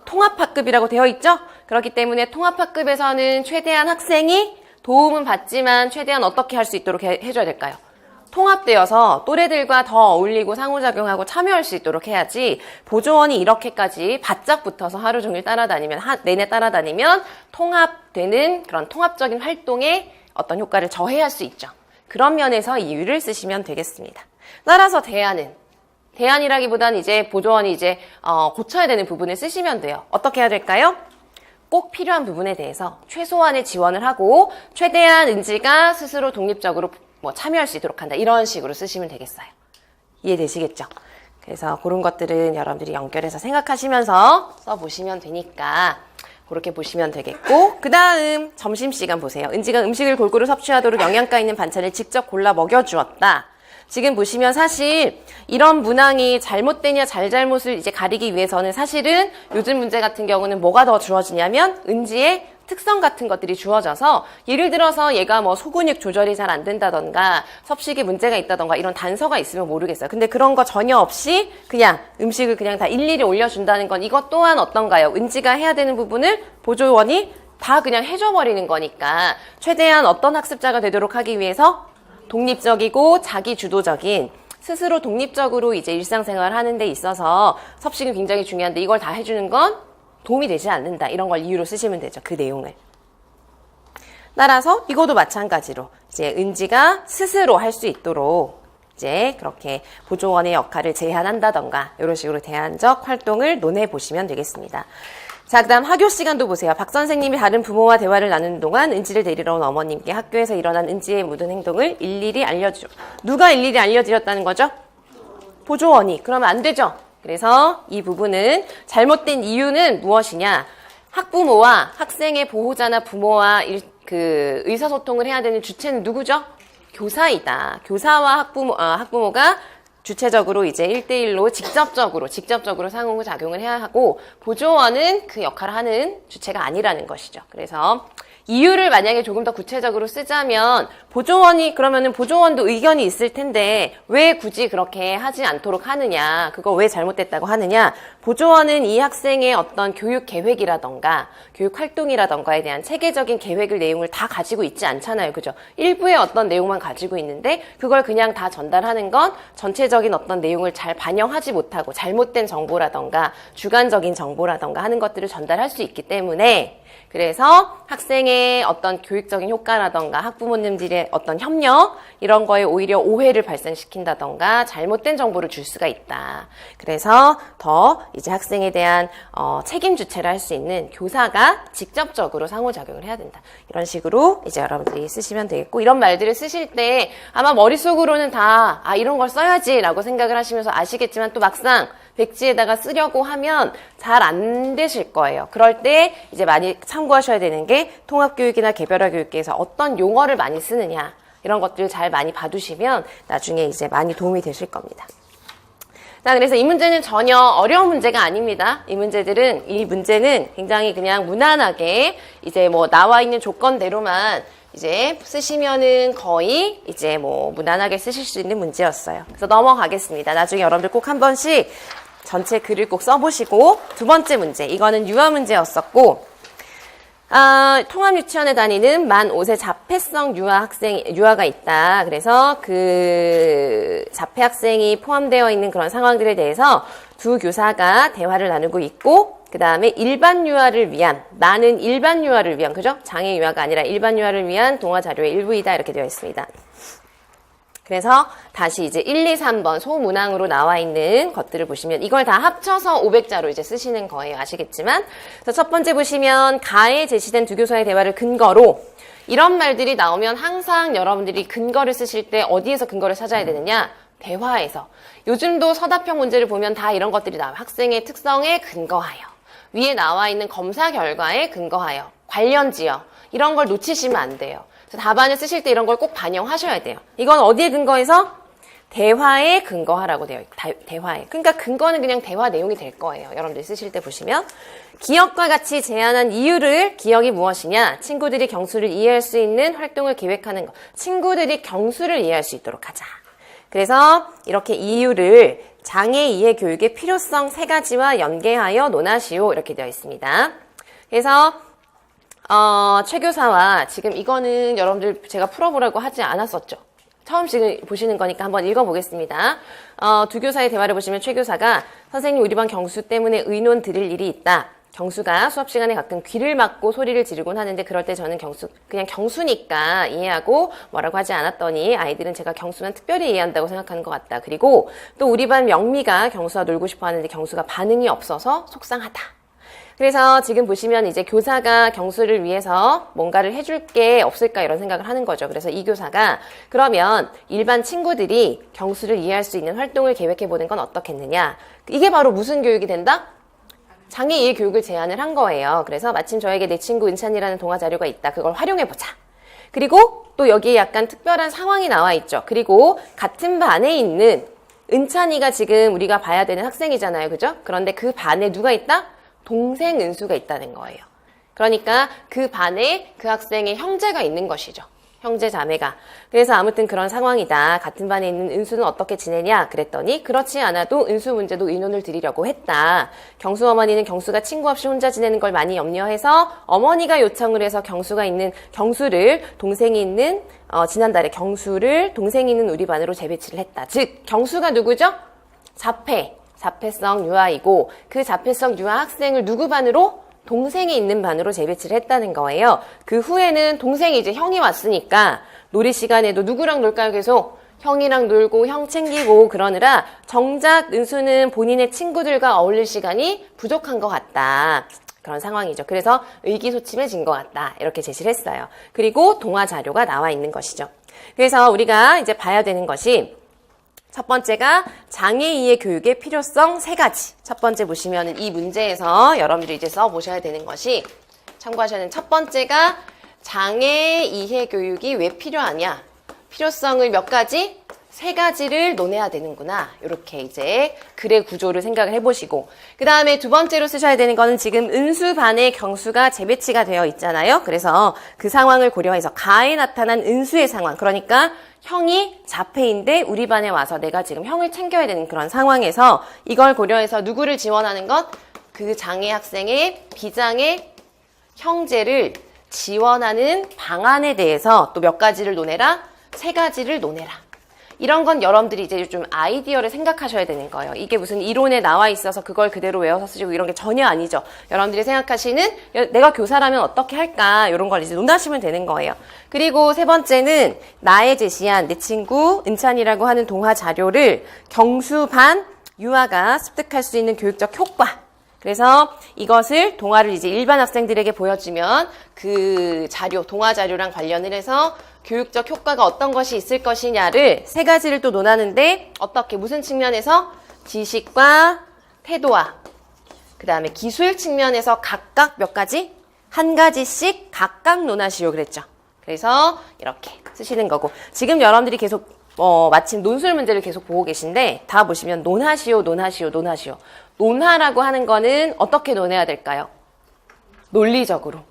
통합학급이라고 되어 있죠? 그렇기 때문에 통합학급에서는 최대한 학생이 도움은 받지만 최대한 어떻게 할 수 있도록 해줘야 될까요? 통합되어서 또래들과 더 어울리고 상호작용하고 참여할 수 있도록 해야지 보조원이 이렇게까지 바짝 붙어서 하루 종일 따라다니면 내내 따라다니면 통합되는 그런 통합적인 활동에 어떤 효과를 저해할 수 있죠. 그런 면에서 이유를 쓰시면 되겠습니다. 따라서 대안이라기보다는 이제 보조원이 이제 고쳐야 되는 부분을 쓰시면 돼요. 어떻게 해야 될까요? 꼭 필요한 부분에 대해서 최소한의 지원을 하고 최대한 은지가 스스로 독립적으로 참여할 수 있도록 한다. 이런 식으로 쓰시면 되겠어요. 이해되시겠죠? 그래서 그런 것들은 여러분들이 연결해서 생각하시면서 써보시면 되니까 그렇게 보시면 되겠고, 그 다음 점심시간 보세요. 은지가 음식을 골고루 섭취하도록 영양가 있는 반찬을 직접 골라 먹여주었다. 지금 보시면 사실 이런 문항이 잘못되냐 잘잘못을 이제 가리기 위해서는 사실은 요즘 문제 같은 경우는 뭐가 더 주어지냐면 은지의 특성 같은 것들이 주어져서 예를 들어서 얘가 뭐 소근육 조절이 잘 안 된다던가 섭식에 문제가 있다던가 이런 단서가 있으면 모르겠어요. 근데 그런 거 전혀 없이 그냥 음식을 그냥 다 일일이 올려준다는 건 이것 또한 어떤가요? 은지가 해야 되는 부분을 보조원이 다 그냥 해줘버리는 거니까 최대한 어떤 학습자가 되도록 하기 위해서 독립적이고 자기주도적인 스스로 독립적으로 이제 일상생활을 하는 데 있어서 섭식은 굉장히 중요한데 이걸 다 해주는 건 도움이 되지 않는다. 이런 걸 이유로 쓰시면 되죠. 그 내용을. 따라서 이것도 마찬가지로 이제 은지가 스스로 할 수 있도록 이제 그렇게 보조원의 역할을 제한한다던가 이런 식으로 대안적 활동을 논해 보시면 되겠습니다. 자, 그 다음 학교 시간도 보세요. 박 선생님이 다른 부모와 대화를 나누는 동안 은지를 데리러 온 어머님께 학교에서 일어난 은지의 모든 행동을 일일이 알려주죠. 누가 일일이 알려드렸다는 거죠? 보조원이. 그러면 안 되죠. 그래서 이 부분은 잘못된 이유는 무엇이냐? 학부모와 학생의 보호자나 부모와 의사소통을 해야 되는 주체는 누구죠? 교사이다. 교사와 학부모가 주체적으로 이제 1대1로 직접적으로 상호작용을 해야 하고 보조원은 그 역할을 하는 주체가 아니라는 것이죠. 그래서 이유를 만약에 조금 더 구체적으로 쓰자면 그러면은 보조원도 의견이 있을 텐데 왜 굳이 그렇게 하지 않도록 하느냐, 그거 왜 잘못됐다고 하느냐, 보조원은 이 학생의 어떤 교육 계획이라던가 교육 활동이라던가에 대한 체계적인 계획을 내용을 다 가지고 있지 않잖아요. 그죠? 일부의 어떤 내용만 가지고 있는데 그걸 그냥 다 전달하는 건 전체적인 어떤 내용을 잘 반영하지 못하고 잘못된 정보라던가 주관적인 정보라던가 하는 것들을 전달할 수 있기 때문에 그래서 학생의 어떤 교육적인 효과라던가 학부모님들의 어떤 협력 이런 거에 오히려 오해를 발생시킨다던가 잘못된 정보를 줄 수가 있다. 그래서 더 이제 학생에 대한 책임 주체를 할 수 있는 교사가 직접적으로 상호작용을 해야 된다. 이런 식으로 이제 여러분들이 쓰시면 되겠고, 이런 말들을 쓰실 때 아마 머릿속으로는 다 이런 걸 써야지 라고 생각을 하시면서 아시겠지만 또 막상 백지에다가 쓰려고 하면 잘 안 되실 거예요. 그럴 때 이제 많이 참고하셔야 되는 게 통합교육이나 개별화 교육계에서 어떤 용어를 많이 쓰느냐 이런 것들을 잘 많이 봐두시면 나중에 이제 많이 도움이 되실 겁니다. 자, 그래서 이 문제는 전혀 어려운 문제가 아닙니다. 이 문제는 굉장히 그냥 무난하게 이제 뭐 나와 있는 조건대로만 이제 쓰시면은 거의 이제 뭐 무난하게 쓰실 수 있는 문제였어요. 그래서 넘어가겠습니다. 나중에 여러분들 꼭 한 번씩 전체 글을 꼭 써보시고, 두 번째 문제, 이거는 유아 문제였었고, 통합유치원에 다니는 만 5세 자폐성 유아가 있다. 그래서 그 자폐 학생이 포함되어 있는 그런 상황들에 대해서 두 교사가 대화를 나누고 있고, 그 다음에 나는 일반 유아를 위한, 그죠? 장애 유아가 아니라 일반 유아를 위한 동화 자료의 일부이다. 이렇게 되어 있습니다. 그래서 다시 이제 1, 2, 3번 소문항으로 나와 있는 것들을 보시면 이걸 다 합쳐서 500자로 이제 쓰시는 거예요. 아시겠지만. 그래서 첫 번째 보시면 가에 제시된 두 교사의 대화를 근거로 이런 말들이 나오면 항상 여러분들이 근거를 쓰실 때 어디에서 근거를 찾아야 되느냐? 대화에서. 요즘도 서답형 문제를 보면 다 이런 것들이 나와요. 학생의 특성에 근거하여. 위에 나와 있는 검사 결과에 근거하여. 관련지어. 이런 걸 놓치시면 안 돼요. 그래서 답안을 쓰실 때 이런 걸 꼭 반영하셔야 돼요. 이건 어디에 근거해서? 대화에 근거하라고 되어 있고, 대화에. 그러니까 근거는 그냥 대화 내용이 될 거예요. 여러분들이 쓰실 때 보시면. 기억과 같이 제안한 이유를 기억이 무엇이냐? 친구들이 경수를 이해할 수 있는 활동을 계획하는 것. 친구들이 경수를 이해할 수 있도록 하자. 그래서 이렇게 이유를 장애 이해 교육의 필요성 3가지와 연계하여 논하시오. 이렇게 되어 있습니다. 그래서 최 교사와 지금 이거는 여러분들 제가 풀어보라고 하지 않았었죠. 처음 지금 보시는 거니까 한번 읽어보겠습니다. 두 교사의 대화를 보시면 최 교사가 선생님 우리 반 경수 때문에 의논 드릴 일이 있다. 경수가 수업 시간에 가끔 귀를 막고 소리를 지르곤 하는데 그럴 때 저는 그냥 경수니까 이해하고 뭐라고 하지 않았더니 아이들은 제가 경수만 특별히 이해한다고 생각하는 것 같다. 그리고 또 우리 반 명미가 경수와 놀고 싶어 하는데 경수가 반응이 없어서 속상하다. 그래서 지금 보시면 이제 교사가 경수를 위해서 뭔가를 해줄 게 없을까 이런 생각을 하는 거죠. 그래서 이 교사가 그러면 일반 친구들이 경수를 이해할 수 있는 활동을 계획해보는 건 어떻겠느냐. 이게 바로 무슨 교육이 된다? 장애 이해 교육을 제안을 한 거예요. 그래서 마침 저에게 내 친구 은찬이라는 동화 자료가 있다. 그걸 활용해보자. 그리고 또 여기에 약간 특별한 상황이 나와 있죠. 그리고 같은 반에 있는 은찬이가 지금 우리가 봐야 되는 학생이잖아요. 그죠? 그런데 그 반에 누가 있다? 동생 은수가 있다는 거예요. 그러니까 그 반에 그 학생의 형제가 있는 것이죠. 형제 자매가. 그래서 아무튼 그런 상황이다. 같은 반에 있는 은수는 어떻게 지내냐? 그랬더니 그렇지 않아도 은수 문제도 의논을 드리려고 했다. 경수 어머니는 경수가 친구 없이 혼자 지내는 걸 많이 염려해서 어머니가 요청을 해서 경수를 동생이 있는 지난달에 경수를 동생이 있는 우리 반으로 재배치를 했다. 즉 경수가 누구죠? 자폐성 유아이고 그 자폐성 유아 학생을 누구 반으로? 동생이 있는 반으로 재배치를 했다는 거예요. 그 후에는 동생이 이제 형이 왔으니까 놀이 시간에도 누구랑 놀까요? 계속 형이랑 놀고 형 챙기고 그러느라 정작 은수는 본인의 친구들과 어울릴 시간이 부족한 것 같다. 그런 상황이죠. 그래서 의기소침해진 것 같다. 이렇게 제시를 했어요. 그리고 동화 자료가 나와 있는 것이죠. 그래서 우리가 이제 봐야 되는 것이 첫 번째가 장애 이해 교육의 필요성 3가지. 첫 번째 보시면 이 문제에서 여러분들이 이제 써보셔야 되는 것이 참고하셔야 되는 첫 번째가 장애 이해 교육이 왜 필요하냐. 필요성을 몇 가지? 3가지를 논해야 되는구나. 이렇게 이제 글의 구조를 생각을 해보시고 그 다음에 두 번째로 쓰셔야 되는 거는 지금 은수 반의 경수가 재배치가 되어 있잖아요. 그래서 그 상황을 고려해서 가에 나타난 은수의 상황. 그러니까 형이 자폐인데 우리 반에 와서 내가 지금 형을 챙겨야 되는 그런 상황에서 이걸 고려해서 누구를 지원하는 것? 그 장애 학생의 비장애 형제를 지원하는 방안에 대해서 또 몇 가지를 논해라? 3가지를 논해라. 이런 건 여러분들이 이제 좀 아이디어를 생각하셔야 되는 거예요. 이게 무슨 이론에 나와 있어서 그걸 그대로 외워서 쓰시고 이런 게 전혀 아니죠. 여러분들이 생각하시는 내가 교사라면 어떻게 할까 이런 걸 이제 논하시면 되는 거예요. 그리고 3번째는 나의 제시한 내 친구 은찬이라고 하는 동화 자료를 경수반 유아가 습득할 수 있는 교육적 효과. 그래서 이것을 동화를 이제 일반 학생들에게 보여주면 그 자료, 동화 자료랑 관련을 해서 교육적 효과가 어떤 것이 있을 것이냐를 3가지를 또 논하는데 어떻게 무슨 측면에서 지식과 태도와 그 다음에 기술 측면에서 각각 몇 가지? 1가지씩 각각 논하시오 그랬죠. 그래서 이렇게 쓰시는 거고 지금 여러분들이 계속 마침 논술 문제를 계속 보고 계신데 다 보시면 논하시오. 논하라고 하는 거는 어떻게 논해야 될까요? 논리적으로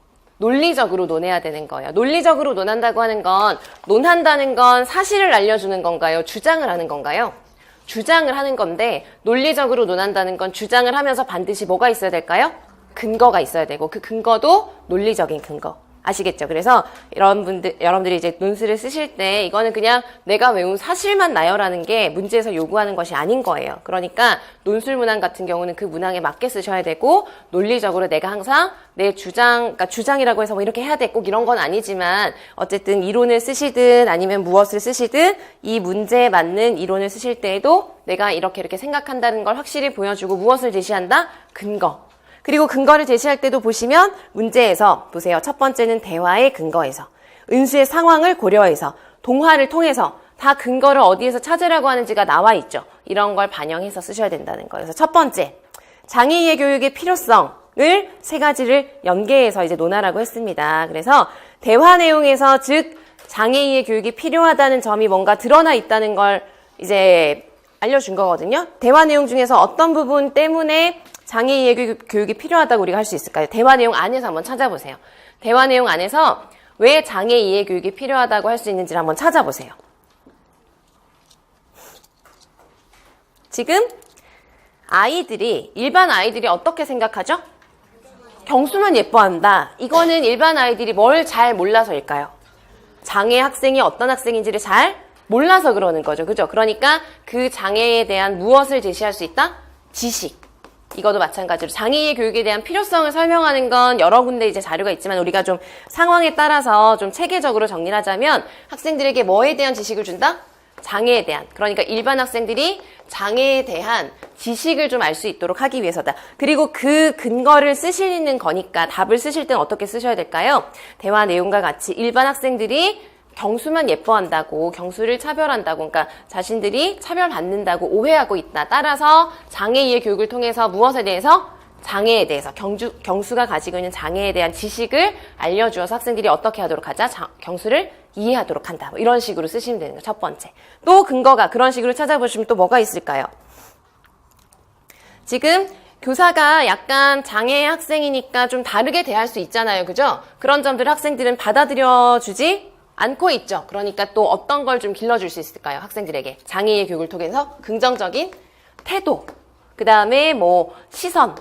논해야 되는 거예요. 논리적으로 논한다고 하는 건 논한다는 건 사실을 알려주는 건가요? 주장을 하는 건가요? 주장을 하는 건데 논리적으로 논한다는 건 주장을 하면서 반드시 뭐가 있어야 될까요? 근거가 있어야 되고 그 근거도 논리적인 근거. 아시겠죠? 그래서 여러분들이 이제 논술을 쓰실 때 이거는 그냥 내가 외운 사실만 나열하는 게 문제에서 요구하는 것이 아닌 거예요. 그러니까 논술 문항 같은 경우는 그 문항에 맞게 쓰셔야 되고 논리적으로 내가 항상 내 그러니까 주장이라고 해서 뭐 이렇게 해야 돼 꼭 이런 건 아니지만 어쨌든 이론을 쓰시든 아니면 무엇을 쓰시든 이 문제에 맞는 이론을 쓰실 때에도 내가 이렇게 생각한다는 걸 확실히 보여주고 무엇을 제시한다? 근거. 그리고 근거를 제시할 때도 보시면 문제에서 보세요. 첫 번째는 대화의 근거에서, 은수의 상황을 고려해서, 동화를 통해서 다 근거를 어디에서 찾으라고 하는지가 나와 있죠. 이런 걸 반영해서 쓰셔야 된다는 거예요. 그래서 첫 번째, 장애인의 교육의 필요성을 세 가지를 연계해서 이제 논하라고 했습니다. 그래서 대화 내용에서 즉 장애인의 교육이 필요하다는 점이 뭔가 드러나 있다는 걸 이제 알려준 거거든요. 대화 내용 중에서 어떤 부분 때문에 장애인의 교육이 필요하다고 우리가 할 수 있을까요? 대화 내용 안에서 한번 찾아보세요. 대화 내용 안에서 왜 장애인의 교육이 필요하다고 할 수 있는지를 한번 찾아보세요. 지금 일반 아이들이 어떻게 생각하죠? 경수만 예뻐한다. 이거는 일반 아이들이 뭘 잘 몰라서일까요? 장애 학생이 어떤 학생인지를 잘 몰라서 그러는 거죠. 그죠? 그러니까 그 장애에 대한 무엇을 제시할 수 있다? 지식. 이것도 마찬가지로 장애인의 교육에 대한 필요성을 설명하는 건 여러 군데 이제 자료가 있지만 우리가 좀 상황에 따라서 좀 체계적으로 정리를 하자면 학생들에게 뭐에 대한 지식을 준다? 장애에 대한. 그러니까 일반 학생들이 장애에 대한 지식을 좀 알 수 있도록 하기 위해서다. 그리고 그 근거를 쓰시는 거니까 답을 쓰실 때는 어떻게 쓰셔야 될까요? 대화 내용과 같이 일반 학생들이 경수만 예뻐한다고, 경수를 차별한다고, 그러니까 자신들이 차별받는다고 오해하고 있다. 따라서 장애인의 교육을 통해서 무엇에 대해서? 장애에 대해서, 경수가 가지고 있는 장애에 대한 지식을 알려주어서 학생들이 어떻게 하도록 하자? 경수를 이해하도록 한다. 뭐 이런 식으로 쓰시면 되는 거예요. 첫 번째. 또 근거가 그런 식으로 찾아보시면 또 뭐가 있을까요? 지금 교사가 약간 장애 학생이니까 좀 다르게 대할 수 있잖아요. 그죠? 그런 점들을 학생들은 받아들여주지 않고 있죠. 그러니까 또 어떤 걸 좀 길러줄 수 있을까요? 학생들에게. 장애의 교육을 통해서 긍정적인 태도, 그 다음에 뭐 시선,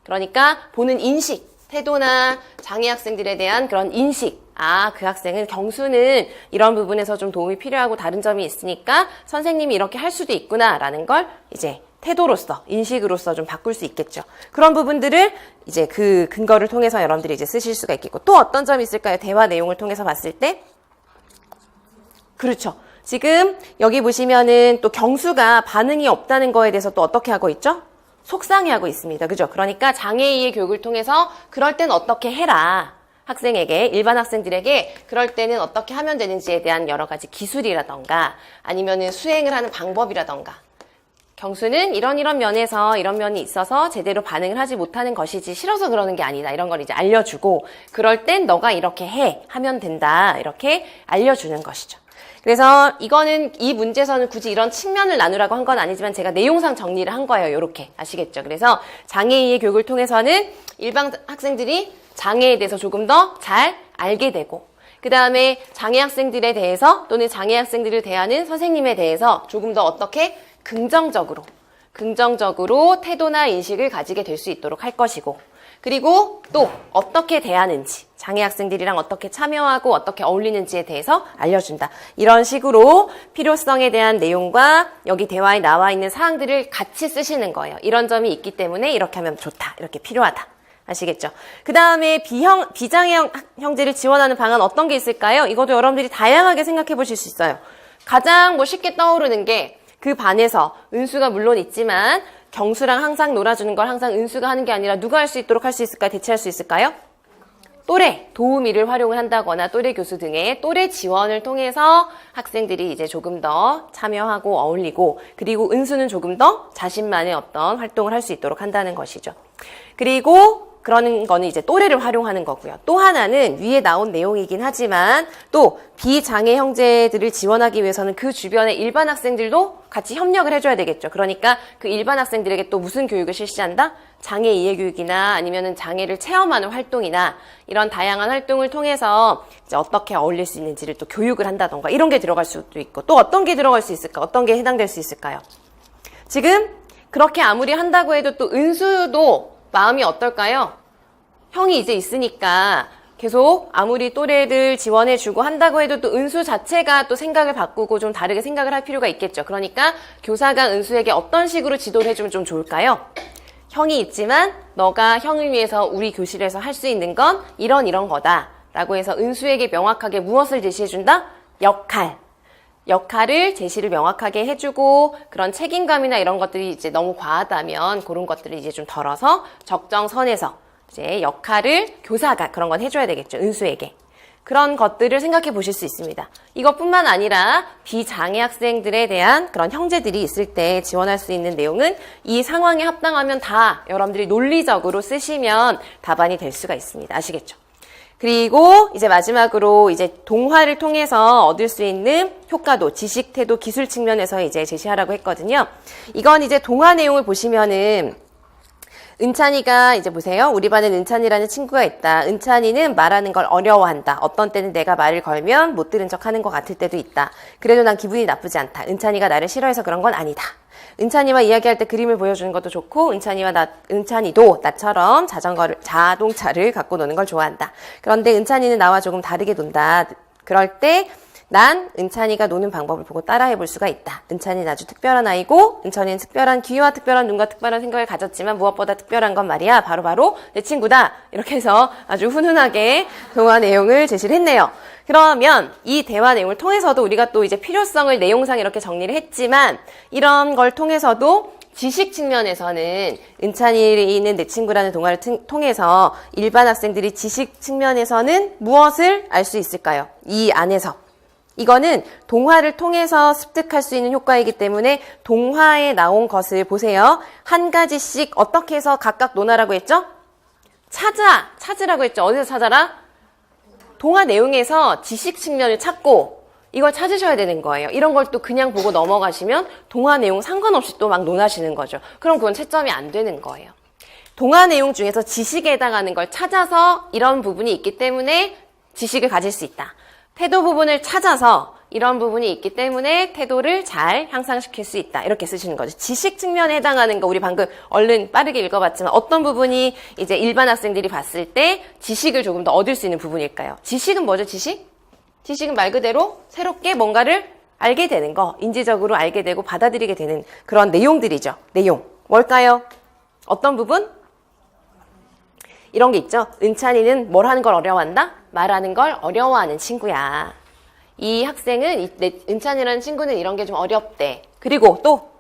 그러니까 보는 인식, 태도나 장애 학생들에 대한 그런 인식. 그 학생은 경수는 이런 부분에서 좀 도움이 필요하고 다른 점이 있으니까 선생님이 이렇게 할 수도 있구나라는 걸 이제 태도로서, 인식으로서 좀 바꿀 수 있겠죠. 그런 부분들을 이제 그 근거를 통해서 여러분들이 이제 쓰실 수가 있겠고 또 어떤 점이 있을까요? 대화 내용을 통해서 봤을 때? 그렇죠. 지금 여기 보시면은 또 경수가 반응이 없다는 거에 대해서 또 어떻게 하고 있죠? 속상해하고 있습니다. 그죠? 그러니까 장애인의 교육을 통해서 그럴 땐 어떻게 해라. 학생에게, 일반 학생들에게 그럴 때는 어떻게 하면 되는지에 대한 여러 가지 기술이라던가 아니면은 수행을 하는 방법이라던가 경수는 이런 면에서 이런 면이 있어서 제대로 반응을 하지 못하는 것이지 싫어서 그러는 게 아니다. 이런 걸 이제 알려주고 그럴 땐 너가 이렇게 하면 된다. 이렇게 알려주는 것이죠. 그래서 이거는 이 문제에서는 굳이 이런 측면을 나누라고 한 건 아니지만 제가 내용상 정리를 한 거예요. 이렇게 아시겠죠? 그래서 장애인의 교육을 통해서는 일반 학생들이 장애에 대해서 조금 더 잘 알게 되고 그 다음에 장애 학생들에 대해서 또는 장애 학생들을 대하는 선생님에 대해서 조금 더 어떻게 긍정적으로 태도나 인식을 가지게 될 수 있도록 할 것이고 그리고 또 어떻게 대하는지 장애 학생들이랑 어떻게 참여하고 어떻게 어울리는지에 대해서 알려준다. 이런 식으로 필요성에 대한 내용과 여기 대화에 나와 있는 사항들을 같이 쓰시는 거예요. 이런 점이 있기 때문에 이렇게 하면 좋다. 이렇게 필요하다. 아시겠죠? 그 다음에 비장애 형제를 지원하는 방안 어떤 게 있을까요? 이것도 여러분들이 다양하게 생각해 보실 수 있어요. 가장 쉽게 떠오르는 게 그 반에서 은수가 물론 있지만 경수랑 항상 놀아주는 걸 항상 은수가 하는 게 아니라 누가 할 수 있도록 할 수 있을까요? 대체할 수 있을까요? 또래, 도우미를 활용을 한다거나 또래 교수 등의 또래 지원을 통해서 학생들이 이제 조금 더 참여하고 어울리고 그리고 은수는 조금 더 자신만의 어떤 활동을 할 수 있도록 한다는 것이죠. 그리고 그러는 거는 이제 또래를 활용하는 거고요. 또 하나는 위에 나온 내용이긴 하지만 또 비장애 형제들을 지원하기 위해서는 그 주변의 일반 학생들도 같이 협력을 해줘야 되겠죠. 그러니까 그 일반 학생들에게 또 무슨 교육을 실시한다? 장애 이해 교육이나 아니면은 장애를 체험하는 활동이나 이런 다양한 활동을 통해서 이제 어떻게 어울릴 수 있는지를 또 교육을 한다던가 이런 게 들어갈 수도 있고 또 어떤 게 들어갈 수 있을까? 어떤 게 해당될 수 있을까요? 지금 그렇게 아무리 한다고 해도 또 은수도 마음이 어떨까요? 형이 이제 있으니까 계속 아무리 또래들 지원해주고 한다고 해도 또 은수 자체가 또 생각을 바꾸고 좀 다르게 생각을 할 필요가 있겠죠. 그러니까 교사가 은수에게 어떤 식으로 지도를 해주면 좀 좋을까요? 형이 있지만 너가 형을 위해서 우리 교실에서 할 수 있는 건 이런 거다 라고 해서 은수에게 명확하게 무엇을 제시해준다? 역할을 제시를 명확하게 해주고 그런 책임감이나 이런 것들이 이제 너무 과하다면 그런 것들을 이제 좀 덜어서 적정선에서 이제 역할을 교사가 그런 건 해줘야 되겠죠. 은수에게. 그런 것들을 생각해 보실 수 있습니다. 이것뿐만 아니라 비장애 학생들에 대한 그런 형제들이 있을 때 지원할 수 있는 내용은 이 상황에 합당하면 다 여러분들이 논리적으로 쓰시면 답안이 될 수가 있습니다. 아시겠죠? 그리고 이제 마지막으로 이제 동화를 통해서 얻을 수 있는 효과도, 지식, 태도, 기술 측면에서 이제 제시하라고 했거든요. 이건 이제 동화 내용을 보시면은 은찬이가 이제 보세요. 우리 반엔 은찬이라는 친구가 있다. 은찬이는 말하는 걸 어려워한다. 어떤 때는 내가 말을 걸면 못 들은 척 하는 것 같을 때도 있다. 그래도 난 기분이 나쁘지 않다. 은찬이가 나를 싫어해서 그런 건 아니다. 은찬이와 이야기할 때 그림을 보여주는 것도 좋고 은찬이도 나처럼 자동차를 갖고 노는 걸 좋아한다. 그런데 은찬이는 나와 조금 다르게 논다. 그럴 때 난 은찬이가 노는 방법을 보고 따라해 볼 수가 있다. 은찬이는 아주 특별한 아이고 은찬이는 특별한 귀와 특별한 눈과 특별한 생각을 가졌지만 무엇보다 특별한 건 말이야. 바로 내 친구다. 이렇게 해서 아주 훈훈하게 동화 내용을 제시를 했네요. 그러면 이 대화 내용을 통해서도 우리가 또 이제 필요성을 내용상 이렇게 정리를 했지만 이런 걸 통해서도 지식 측면에서는 은찬이는 내 친구라는 동화를 통해서 일반 학생들이 지식 측면에서는 무엇을 알 수 있을까요? 이 안에서. 이거는 동화를 통해서 습득할 수 있는 효과이기 때문에 동화에 나온 것을 보세요. 한 가지씩 어떻게 해서 각각 논하라고 했죠? 찾으라고 했죠. 어디서 찾아라? 동화 내용에서 지식 측면을 찾고 이걸 찾으셔야 되는 거예요. 이런 걸 또 그냥 보고 넘어가시면 동화 내용 상관없이 또 막 논하시는 거죠. 그럼 그건 채점이 안 되는 거예요. 동화 내용 중에서 지식에 해당하는 걸 찾아서 이런 부분이 있기 때문에 지식을 가질 수 있다. 태도 부분을 찾아서 이런 부분이 있기 때문에 태도를 잘 향상시킬 수 있다. 이렇게 쓰시는 거죠. 지식 측면에 해당하는 거 우리 방금 얼른 빠르게 읽어봤지만 어떤 부분이 이제 일반 학생들이 봤을 때 지식을 조금 더 얻을 수 있는 부분일까요? 지식은 뭐죠? 지식은 말 그대로 새롭게 뭔가를 알게 되는 거, 인지적으로 알게 되고 받아들이게 되는 그런 내용들이죠. 내용. 뭘까요? 어떤 부분? 이런 게 있죠. 은찬이는 뭘 하는 걸 어려워한다? 말하는 걸 어려워하는 친구야. 이 학생은, 은찬이라는 친구는 이런 게 좀 어렵대. 그리고 또,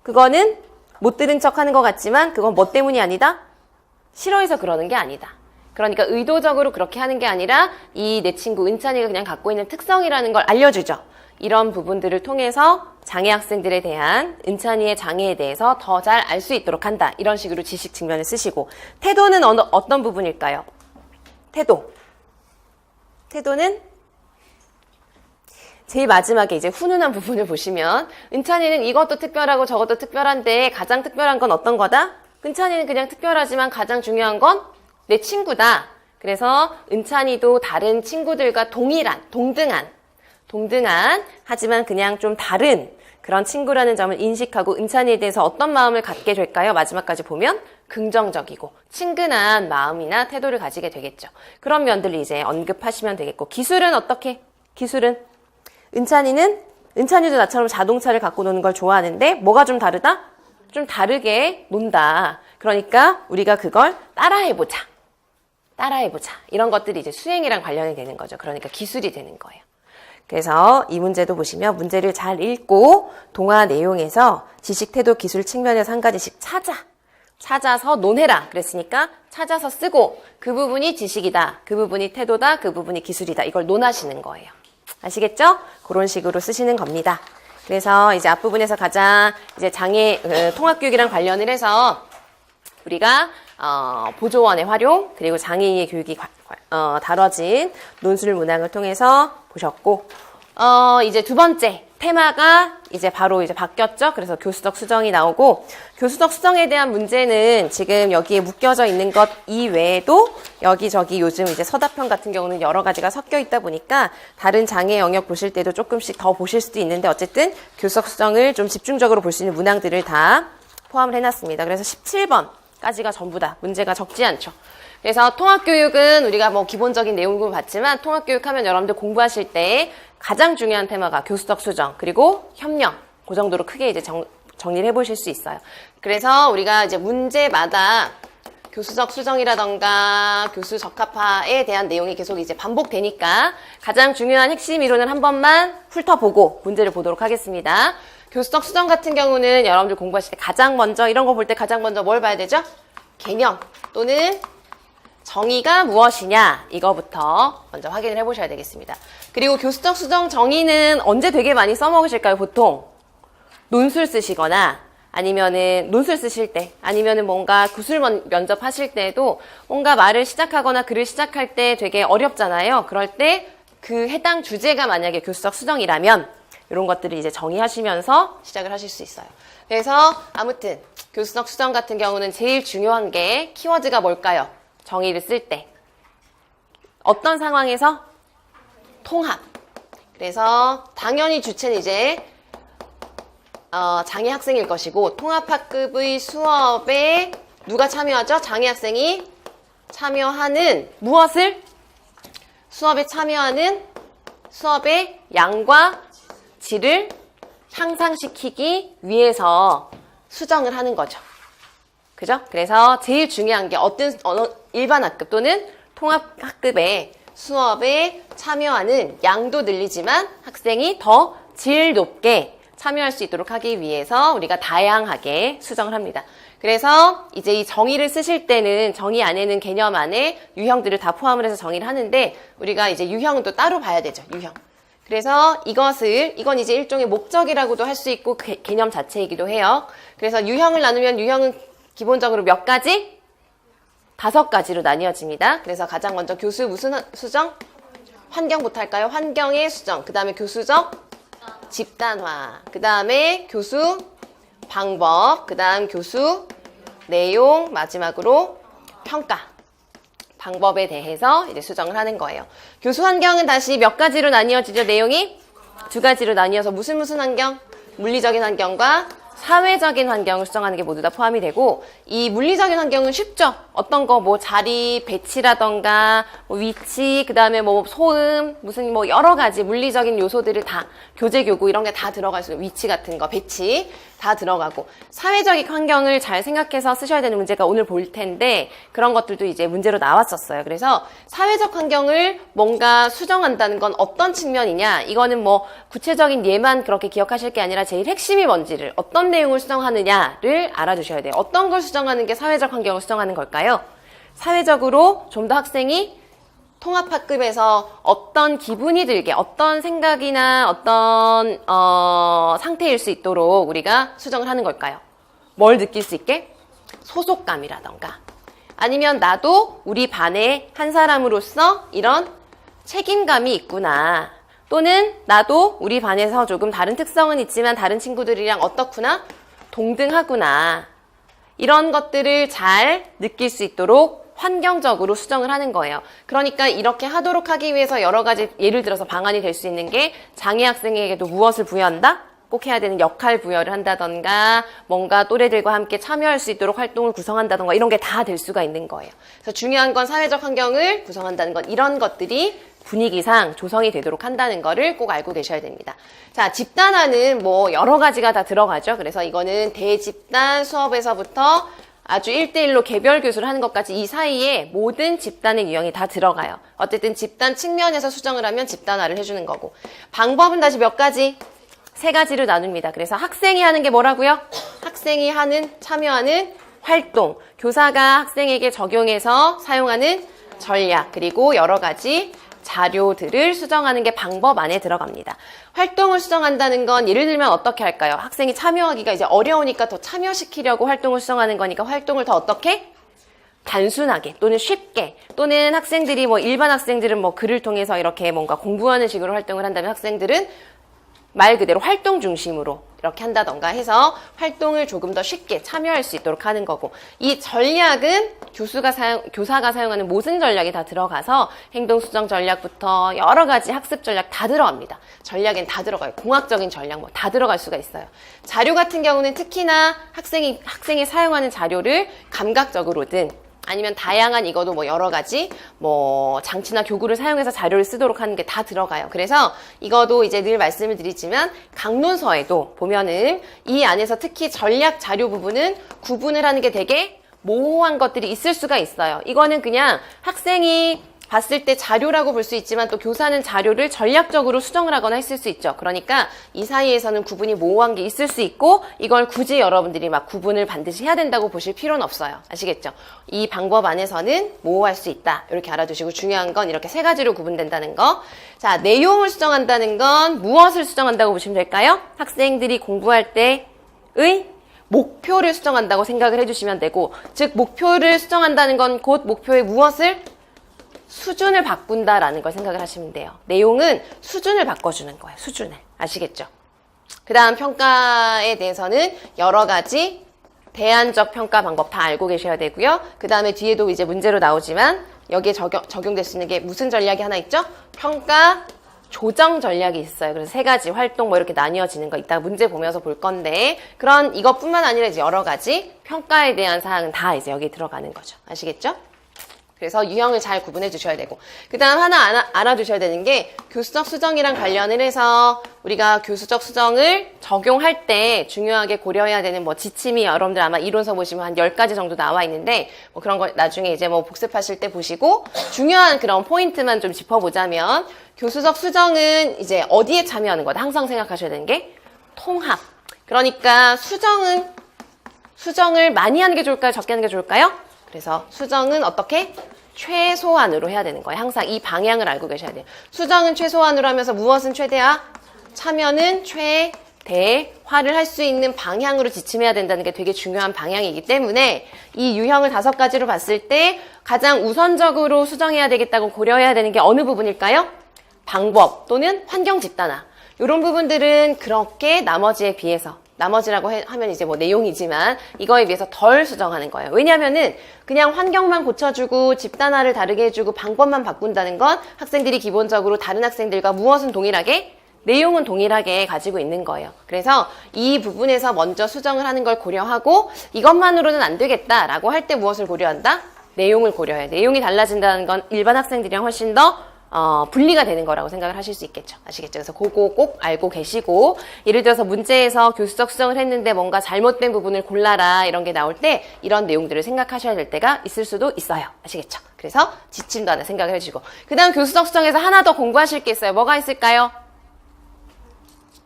그거는 못 들은 척 하는 것 같지만, 그건 뭐 때문이 아니다? 싫어해서 그러는 게 아니다. 그러니까 의도적으로 그렇게 하는 게 아니라, 이 내 친구 은찬이가 그냥 갖고 있는 특성이라는 걸 알려주죠. 이런 부분들을 통해서 장애 학생들에 대한 은찬이의 장애에 대해서 더 잘 알 수 있도록 한다. 이런 식으로 지식 측면을 쓰시고, 태도는 어떤 부분일까요? 태도는 제일 마지막에 이제 훈훈한 부분을 보시면 은찬이는 이것도 특별하고 저것도 특별한데 가장 특별한 건 어떤 거다? 은찬이는 그냥 특별하지만 가장 중요한 건 내 친구다. 그래서 은찬이도 다른 친구들과 동등한 하지만 그냥 좀 다른 그런 친구라는 점을 인식하고 은찬이에 대해서 어떤 마음을 갖게 될까요? 마지막까지 보면 긍정적이고 친근한 마음이나 태도를 가지게 되겠죠. 그런 면들을 이제 언급하시면 되겠고 기술은 어떻게? 기술은 은찬이도 나처럼 자동차를 갖고 노는 걸 좋아하는데 뭐가 좀 다르다? 좀 다르게 논다. 그러니까 우리가 그걸 따라해보자. 이런 것들이 이제 수행이랑 관련이 되는 거죠. 그러니까 기술이 되는 거예요. 그래서 이 문제도 보시면 문제를 잘 읽고 동화 내용에서 지식, 태도, 기술 측면에서 한 가지씩 찾아서 논해라. 그랬으니까 찾아서 쓰고 그 부분이 지식이다. 그 부분이 태도다. 그 부분이 기술이다. 이걸 논하시는 거예요. 아시겠죠? 그런 식으로 쓰시는 겁니다. 그래서 이제 앞부분에서 가장 이제 장애 통합교육이랑 관련을 해서 우리가 보조원의 활용 그리고 장애인의 교육이 다뤄진 논술 문항을 통해서 보셨고 이제 두 번째 테마가 이제 바로 이제 바뀌었죠. 그래서 교수적 수정이 나오고 교수적 수정에 대한 문제는 지금 여기에 묶여져 있는 것 이외에도 여기저기 요즘 이제 서답형 같은 경우는 여러 가지가 섞여 있다 보니까 다른 장애 영역 보실 때도 조금씩 더 보실 수도 있는데 어쨌든 교수적 수정을 좀 집중적으로 볼 수 있는 문항들을 다 포함을 해놨습니다. 그래서 17번 까지가 전부다. 문제가 적지 않죠. 그래서 통합교육은 우리가 뭐 기본적인 내용을 봤지만 통합교육하면 여러분들 공부하실 때 가장 중요한 테마가 교수적 수정 그리고 협력 그 정도로 크게 이제 정리를 해보실 수 있어요. 그래서 우리가 이제 문제마다 교수적 수정이라던가 교수 적합화에 대한 내용이 계속 이제 반복되니까 가장 중요한 핵심 이론을 한 번만 훑어보고 문제를 보도록 하겠습니다. 교수적 수정 같은 경우는 여러분들 공부하실 때 가장 먼저 이런 거 볼 때 가장 먼저 뭘 봐야 되죠? 개념 또는 정의가 무엇이냐 이거부터 먼저 확인을 해보셔야 되겠습니다. 그리고 교수적 수정 정의는 언제 되게 많이 써먹으실까요? 보통 논술 쓰시거나 아니면은 논술 쓰실 때 아니면은 뭔가 구술 면접하실 때에도 뭔가 말을 시작하거나 글을 시작할 때 되게 어렵잖아요. 그럴 때 그 해당 주제가 만약에 교수적 수정이라면 이런 것들을 이제 정의하시면서 시작을 하실 수 있어요. 그래서 아무튼 교수적 수정 같은 경우는 제일 중요한 게 키워드가 뭘까요? 정의를 쓸 때 어떤 상황에서? 통합. 그래서 당연히 주체는 이제 장애 학생일 것이고 통합학급의 수업에 누가 참여하죠? 장애 학생이 참여하는 무엇을? 수업에 참여하는 수업의 양과 질을 향상시키기 위해서 수정을 하는 거죠. 그죠? 그래서 제일 중요한 게 일반 학급 또는 통합학급의 수업에 참여하는 양도 늘리지만 학생이 더 질 높게 참여할 수 있도록 하기 위해서 우리가 다양하게 수정을 합니다. 그래서 이제 이 정의를 쓰실 때는 정의 안에는 개념 안에 유형들을 다 포함을 해서 정의를 하는데 우리가 이제 유형은 또 따로 봐야 되죠. 유형. 그래서 이건 이제 일종의 목적이라고도 할 수 있고 개념 자체이기도 해요. 그래서 유형을 나누면 유형은 기본적으로 몇 가지? 5가지로 나뉘어집니다. 그래서 가장 먼저 교수 무슨 수정? 환경부터 할까요? 환경의 수정. 그 다음에 교수적 집단화. 그 다음에 교수 방법. 그 다음 교수 내용. 마지막으로 평가. 방법에 대해서 이제 수정을 하는 거예요. 교수 환경은 다시 몇 가지로 나뉘어지죠? 내용이 2가지로 나뉘어서 무슨 환경? 물리적인 환경과 사회적인 환경을 수정하는 게 모두 다 포함이 되고 이 물리적인 환경은 쉽죠. 어떤 거 뭐 자리 배치라던가 뭐 위치 그다음에 뭐 소음 무슨 뭐 여러 가지 물리적인 요소들을 다 교재 교구 이런 게 다 들어갈 수 있는 위치 같은 거 배치 다 들어가고 사회적인 환경을 잘 생각해서 쓰셔야 되는 문제가 오늘 볼 텐데 그런 것들도 이제 문제로 나왔었어요. 그래서 사회적 환경을 뭔가 수정한다는 건 어떤 측면이냐 이거는 뭐 구체적인 예만 그렇게 기억하실 게 아니라 제일 핵심이 뭔지를 어떤 내용을 수정하느냐를 알아두셔야 돼요. 어떤 걸 수정하는 게 사회적 환경을 수정하는 걸까요? 사회적으로 좀 더 학생이 통합학급에서 어떤 기분이 들게 어떤 생각이나 어떤 상태일 수 있도록 우리가 수정을 하는 걸까요? 뭘 느낄 수 있게? 소속감이라던가 아니면 나도 우리 반의 한 사람으로서 이런 책임감이 있구나 또는 나도 우리 반에서 조금 다른 특성은 있지만 다른 친구들이랑 어떻구나? 동등하구나 이런 것들을 잘 느낄 수 있도록 환경적으로 수정을 하는 거예요. 그러니까 이렇게 하도록 하기 위해서 여러 가지 예를 들어서 방안이 될 수 있는 게 장애 학생에게도 무엇을 부여한다? 꼭 해야 되는 역할 부여를 한다던가 뭔가 또래들과 함께 참여할 수 있도록 활동을 구성한다던가 이런 게 다 될 수가 있는 거예요. 그래서 중요한 건 사회적 환경을 구성한다는 것 이런 것들이 분위기상 조성이 되도록 한다는 거를 꼭 알고 계셔야 됩니다. 자, 집단화는 뭐 여러 가지가 다 들어가죠. 그래서 이거는 대집단 수업에서부터 아주 1대1로 개별 교수를 하는 것까지 이 사이에 모든 집단의 유형이 다 들어가요. 어쨌든 집단 측면에서 수정을 하면 집단화를 해주는 거고 방법은 다시 몇 가지? 3가지로 나눕니다. 그래서 학생이 하는 게 뭐라고요? 학생이 참여하는 활동, 교사가 학생에게 적용해서 사용하는 전략, 그리고 여러 가지 자료들을 수정하는 게 방법 안에 들어갑니다. 활동을 수정한다는 건 예를 들면 어떻게 할까요? 학생이 참여하기가 이제 어려우니까 더 참여시키려고 활동을 수정하는 거니까 활동을 더 어떻게? 단순하게 또는 쉽게 또는 학생들이 뭐 일반 학생들은 뭐 글을 통해서 이렇게 뭔가 공부하는 식으로 활동을 한다면 학생들은 말 그대로 활동 중심으로 이렇게 한다던가 해서 활동을 조금 더 쉽게 참여할 수 있도록 하는 거고, 이 전략은 교사가 사용하는 모든 전략이 다 들어가서 행동수정 전략부터 여러 가지 학습 전략 다 들어갑니다. 전략엔 다 들어가요. 공학적인 전략 뭐 다 들어갈 수가 있어요. 자료 같은 경우는 특히나 학생이 사용하는 자료를 감각적으로든 아니면 다양한 이거도 뭐 여러 가지 뭐 장치나 교구를 사용해서 자료를 쓰도록 하는 게 다 들어가요. 그래서 이거도 이제 늘 말씀을 드리지만 강론서에도 보면은 이 안에서 특히 전략 자료 부분은 구분을 하는 게 되게 모호한 것들이 있을 수가 있어요. 이거는 그냥 학생이 봤을 때 자료라고 볼 수 있지만 또 교사는 자료를 전략적으로 수정을 하거나 했을 수 있죠. 그러니까 이 사이에서는 구분이 모호한 게 있을 수 있고 이걸 굳이 여러분들이 막 구분을 반드시 해야 된다고 보실 필요는 없어요. 아시겠죠? 이 방법 안에서는 모호할 수 있다. 이렇게 알아두시고 중요한 건 이렇게 세 가지로 구분된다는 거. 자, 내용을 수정한다는 건 무엇을 수정한다고 보시면 될까요? 학생들이 공부할 때의 목표를 수정한다고 생각을 해주시면 되고, 즉 목표를 수정한다는 건 곧 목표의 무엇을? 수준을 바꾼다라는 걸 생각을 하시면 돼요. 내용은 수준을 바꿔주는 거예요. 수준을. 아시겠죠? 그 다음 평가에 대해서는 여러 가지 대안적 평가 방법 다 알고 계셔야 되고요. 그 다음에 뒤에도 이제 문제로 나오지만 여기에 적용될 수 있는 게 무슨 전략이 하나 있죠? 평가 조정 전략이 있어요. 그래서 세 가지 활동 뭐 이렇게 나뉘어지는 거 이따 문제 보면서 볼 건데, 그런 이것뿐만 아니라 이제 여러 가지 평가에 대한 사항은 다 이제 여기 들어가는 거죠. 아시겠죠? 그래서 유형을 잘 구분해 주셔야 되고, 그 다음 하나 알아두셔야 되는 게 교수적 수정이랑 관련을 해서 우리가 교수적 수정을 적용할 때 중요하게 고려해야 되는 뭐 지침이 여러분들 아마 이론서 보시면 한 10가지 정도 나와 있는데, 뭐 그런 거 나중에 이제 뭐 복습하실 때 보시고 중요한 그런 포인트만 좀 짚어보자면, 교수적 수정은 이제 어디에 참여하는 거다 항상 생각하셔야 되는 게 통합. 그러니까 수정을 많이 하는 게 좋을까요? 적게 하는 게 좋을까요? 그래서 수정은 어떻게? 최소한으로 해야 되는 거예요. 항상 이 방향을 알고 계셔야 돼요. 수정은 최소한으로 하면서 무엇은 최대화? 참여는 최대화를 할 수 있는 방향으로 지침해야 된다는 게 되게 중요한 방향이기 때문에 이 유형을 5가지로 봤을 때 가장 우선적으로 수정해야 되겠다고 고려해야 되는 게 어느 부분일까요? 방법 또는 환경 집단화. 이런 부분들은 그렇게 나머지에 비해서, 나머지라고 하면 이제 뭐 내용이지만 이거에 비해서 덜 수정하는 거예요. 왜냐면은 그냥 환경만 고쳐주고 집단화를 다르게 해주고 방법만 바꾼다는 건 학생들이 기본적으로 다른 학생들과 무엇은 동일하게? 내용은 동일하게 가지고 있는 거예요. 그래서 이 부분에서 먼저 수정을 하는 걸 고려하고, 이것만으로는 안 되겠다라고 할 때 무엇을 고려한다? 내용을 고려해요. 내용이 달라진다는 건 일반 학생들이랑 훨씬 더 분리가 되는 거라고 생각을 하실 수 있겠죠. 아시겠죠? 그래서 그거 꼭 알고 계시고, 예를 들어서 문제에서 교수적 수정을 했는데 뭔가 잘못된 부분을 골라라 이런 게 나올 때 이런 내용들을 생각하셔야 될 때가 있을 수도 있어요. 아시겠죠? 그래서 지침도 하나 생각을 해주시고, 그 다음 교수적 수정에서 하나 더 공부하실 게 있어요. 뭐가 있을까요?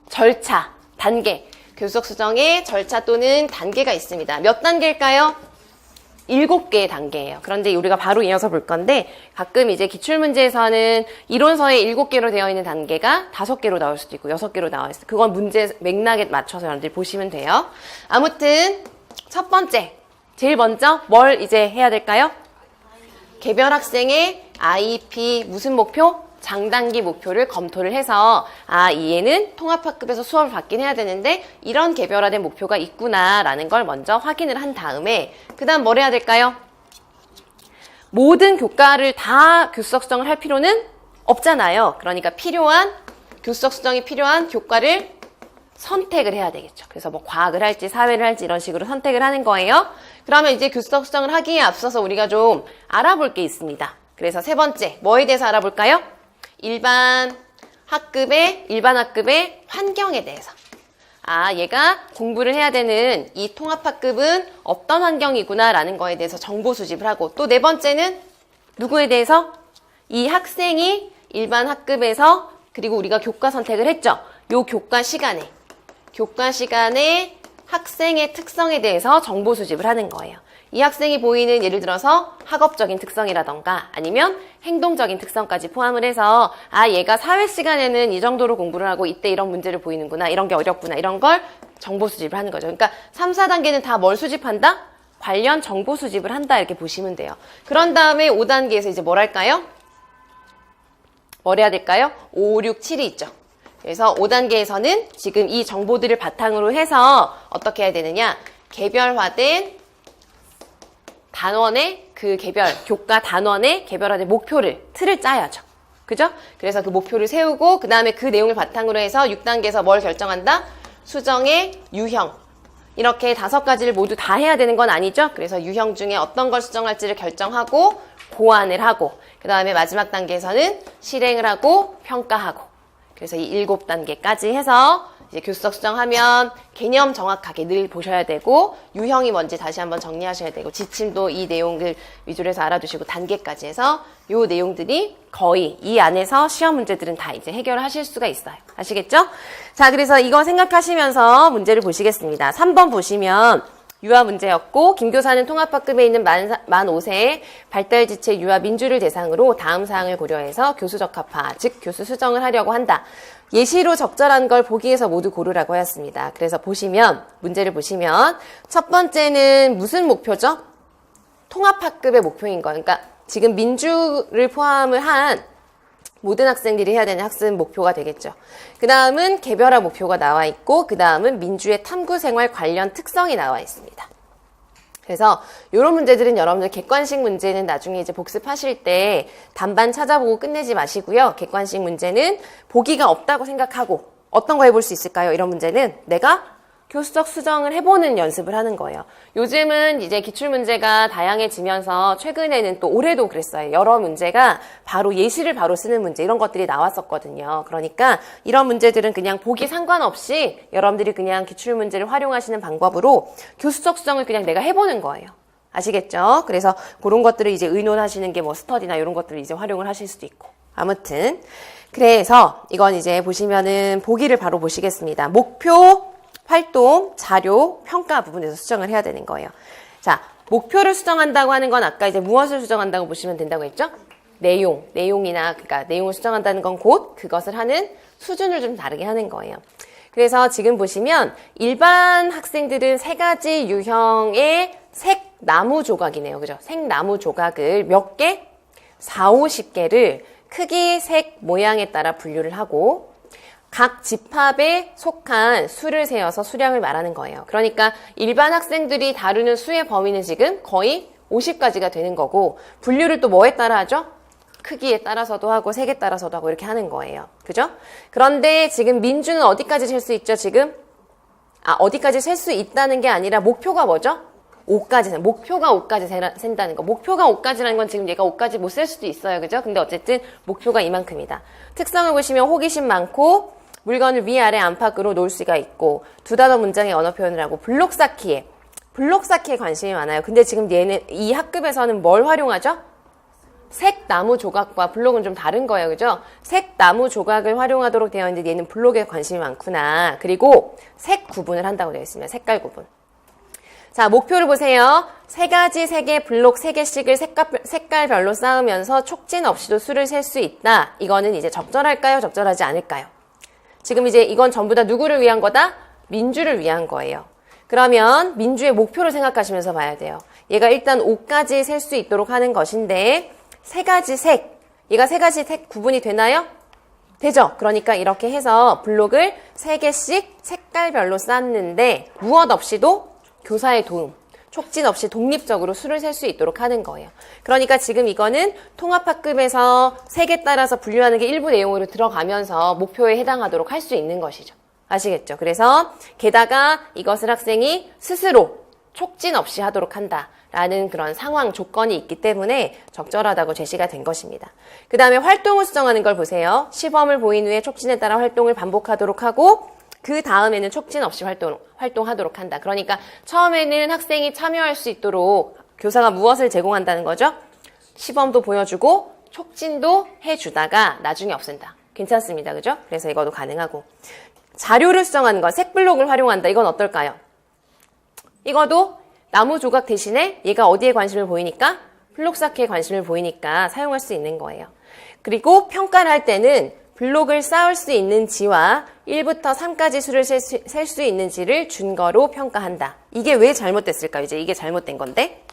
절차, 단계. 교수적 수정에 절차 또는 단계가 있습니다. 몇 단계일까요? 7개의 단계예요. 그런데 우리가 바로 이어서 볼 건데, 가끔 이제 기출문제에서는 이론서에 7개로 되어 있는 단계가 5개로 나올 수도 있고 6개로 나와 있어요. 그건 문제 맥락에 맞춰서 여러분들 보시면 돼요. 아무튼 첫 번째, 제일 먼저 뭘 이제 해야 될까요? 개별 학생의 IEP 무슨 목표? 장단기 목표를 검토를 해서 이 얘는 통합학급에서 수업을 받긴 해야 되는데 이런 개별화된 목표가 있구나라는 걸 먼저 확인을 한 다음에, 그 다음 뭘 해야 될까요? 모든 교과를 다 교수적 수정을 할 필요는 없잖아요. 그러니까 교수적 수정이 필요한 교과를 선택을 해야 되겠죠. 그래서 뭐 과학을 할지 사회를 할지 이런 식으로 선택을 하는 거예요. 그러면 이제 교수적 수정을 하기에 앞서서 우리가 좀 알아볼 게 있습니다. 그래서 세 번째, 뭐에 대해서 알아볼까요? 일반 학급의 환경에 대해서. 얘가 공부를 해야 되는 이 통합학급은 어떤 환경이구나라는 거에 대해서 정보 수집을 하고, 또 네 번째는 누구에 대해서? 이 학생이 일반 학급에서, 그리고 우리가 교과 선택을 했죠. 요 교과 시간에 학생의 특성에 대해서 정보 수집을 하는 거예요. 이 학생이 보이는 예를 들어서 학업적인 특성이라던가 아니면 행동적인 특성까지 포함을 해서 얘가 사회 시간에는 이 정도로 공부를 하고 이때 이런 문제를 보이는구나, 이런 게 어렵구나, 이런 걸 정보 수집을 하는 거죠. 그러니까 3, 4단계는 다 뭘 수집한다? 관련 정보 수집을 한다, 이렇게 보시면 돼요. 그런 다음에 5단계에서 이제 뭘 할까요? 뭘 해야 될까요? 5, 6, 7이 있죠. 그래서 5단계에서는 지금 이 정보들을 바탕으로 해서 어떻게 해야 되느냐? 개별화된 단원의 그 교과 단원의 개별화된 목표를, 틀을 짜야죠. 그죠? 그래서 그 목표를 세우고, 그 다음에 그 내용을 바탕으로 해서 6단계에서 뭘 결정한다? 수정의 유형. 이렇게 5가지를 모두 다 해야 되는 건 아니죠? 그래서 유형 중에 어떤 걸 수정할지를 결정하고, 고안을 하고, 그 다음에 마지막 단계에서는 실행을 하고, 평가하고. 그래서 이 7단계까지 해서 이제 교수석 수정하면 개념 정확하게 늘 보셔야 되고, 유형이 뭔지 다시 한번 정리하셔야 되고, 지침도 이 내용을 위주로 해서 알아두시고, 단계까지 해서 요 내용들이 거의 이 안에서 시험 문제들은 다 이제 해결하실 수가 있어요. 아시겠죠? 자, 그래서 이거 생각하시면서 문제를 보시겠습니다. 3번 보시면 유아 문제였고, 김교사는 통합학급에 있는 만 5세의 발달지체 유아 민주를 대상으로 다음 사항을 고려해서 교수 적합화, 즉 교수 수정을 하려고 한다. 예시로 적절한 걸 보기에서 모두 고르라고 하였습니다. 그래서 보시면, 문제를 보시면 첫 번째는 무슨 목표죠? 통합학급의 목표인 거예요. 그러니까 지금 민주를 포함을 한 모든 학생들이 해야 되는 학습 목표가 되겠죠. 그 다음은 개별화 목표가 나와 있고, 그 다음은 민주의 탐구생활 관련 특성이 나와 있습니다. 그래서 이런 문제들은 여러분들 객관식 문제는 나중에 이제 복습하실 때 단반 찾아보고 끝내지 마시고요. 객관식 문제는 보기가 없다고 생각하고 어떤 거 해볼 수 있을까요? 이런 문제는 내가 교수적 수정을 해보는 연습을 하는 거예요. 요즘은 이제 기출문제가 다양해지면서 최근에는 또 올해도 그랬어요. 여러 문제가 바로 예시를 바로 쓰는 문제 이런 것들이 나왔었거든요. 그러니까 이런 문제들은 그냥 보기 상관없이 여러분들이 그냥 기출문제를 활용하시는 방법으로 교수적 수정을 그냥 내가 해보는 거예요. 아시겠죠? 그래서 그런 것들을 이제 의논하시는 게 뭐 스터디나 이런 것들을 이제 활용을 하실 수도 있고. 아무튼 그래서 이건 이제 보시면은 보기를 바로 보시겠습니다. 목표, 활동, 자료, 평가 부분에서 수정을 해야 되는 거예요. 자, 목표를 수정한다고 하는 건 아까 이제 무엇을 수정한다고 보시면 된다고 했죠? 내용이나, 그러니까 내용을 수정한다는 건 곧 그것을 하는 수준을 좀 다르게 하는 거예요. 그래서 지금 보시면 일반 학생들은 3가지 유형의 색 나무 조각이네요. 그죠? 색 나무 조각을 몇 개? 4, 50개를 크기, 색, 모양에 따라 분류를 하고 각 집합에 속한 수를 세어서 수량을 말하는 거예요. 그러니까 일반 학생들이 다루는 수의 범위는 지금 거의 50가지가 되는 거고 분류를 또 뭐에 따라 하죠? 크기에 따라서도 하고 색에 따라서도 하고 이렇게 하는 거예요. 그죠? 그런데 지금 민주는 어디까지 셀 수 있죠, 지금? 어디까지 셀 수 있다는 게 아니라 목표가 뭐죠? 5까지, 목표가 5까지 센다는 거. 목표가 5까지라는 건 지금 얘가 5까지 못 셀 수도 있어요. 그죠? 근데 어쨌든 목표가 이만큼이다. 특성을 보시면 호기심 많고 물건을 위아래 안팎으로 놓을 수가 있고 두 단어 문장의 언어 표현을 하고 블록 쌓기에 관심이 많아요. 근데 지금 얘는 이 학급에서는 뭘 활용하죠? 색 나무 조각과 블록은 좀 다른 거예요. 그죠? 색 나무 조각을 활용하도록 되어 있는데 얘는 블록에 관심이 많구나. 그리고 색 구분을 한다고 되어 있습니다. 색깔 구분. 자, 목표를 보세요. 3가지 색의 블록 3개씩을 색깔별로 쌓으면서 촉진 없이도 수를 셀 수 있다. 이거는 이제 적절할까요? 적절하지 않을까요? 지금 이제 이건 전부 다 누구를 위한 거다? 민주를 위한 거예요. 그러면 민주의 목표를 생각하시면서 봐야 돼요. 얘가 일단 5까지 셀 수 있도록 하는 것인데 3가지 색, 얘가 3가지 색 구분이 되나요? 되죠? 그러니까 이렇게 해서 블록을 3개씩 색깔별로 쌓는데 무엇 없이도 교사의 도움, 촉진 없이 독립적으로 수를 셀 수 있도록 하는 거예요. 그러니까 지금 이거는 통합학급에서 색에 따라서 분류하는 게 일부 내용으로 들어가면서 목표에 해당하도록 할 수 있는 것이죠. 아시겠죠? 그래서 게다가 이것을 학생이 스스로 촉진 없이 하도록 한다라는 그런 상황, 조건이 있기 때문에 적절하다고 제시가 된 것입니다. 그 다음에 활동을 수정하는 걸 보세요. 시범을 보인 후에 촉진에 따라 활동을 반복하도록 하고 그 다음에는 촉진 없이 활동하도록 한다. 그러니까 처음에는 학생이 참여할 수 있도록 교사가 무엇을 제공한다는 거죠? 시범도 보여주고 촉진도 해주다가 나중에 없앤다. 괜찮습니다. 그죠? 그래서 이것도 가능하고. 자료를 수정하는 거, 색블록을 활용한다. 이건 어떨까요? 이것도 나무 조각 대신에 얘가 어디에 관심을 보이니까? 블록 쌓기에 관심을 보이니까 사용할 수 있는 거예요. 그리고 평가를 할 때는 블록을 쌓을 수 있는지와 1부터 3까지 수를 셀 수 있는지를 준거로 평가한다. 이게 왜 잘못됐을까요? 이제 이게 잘못된 건데.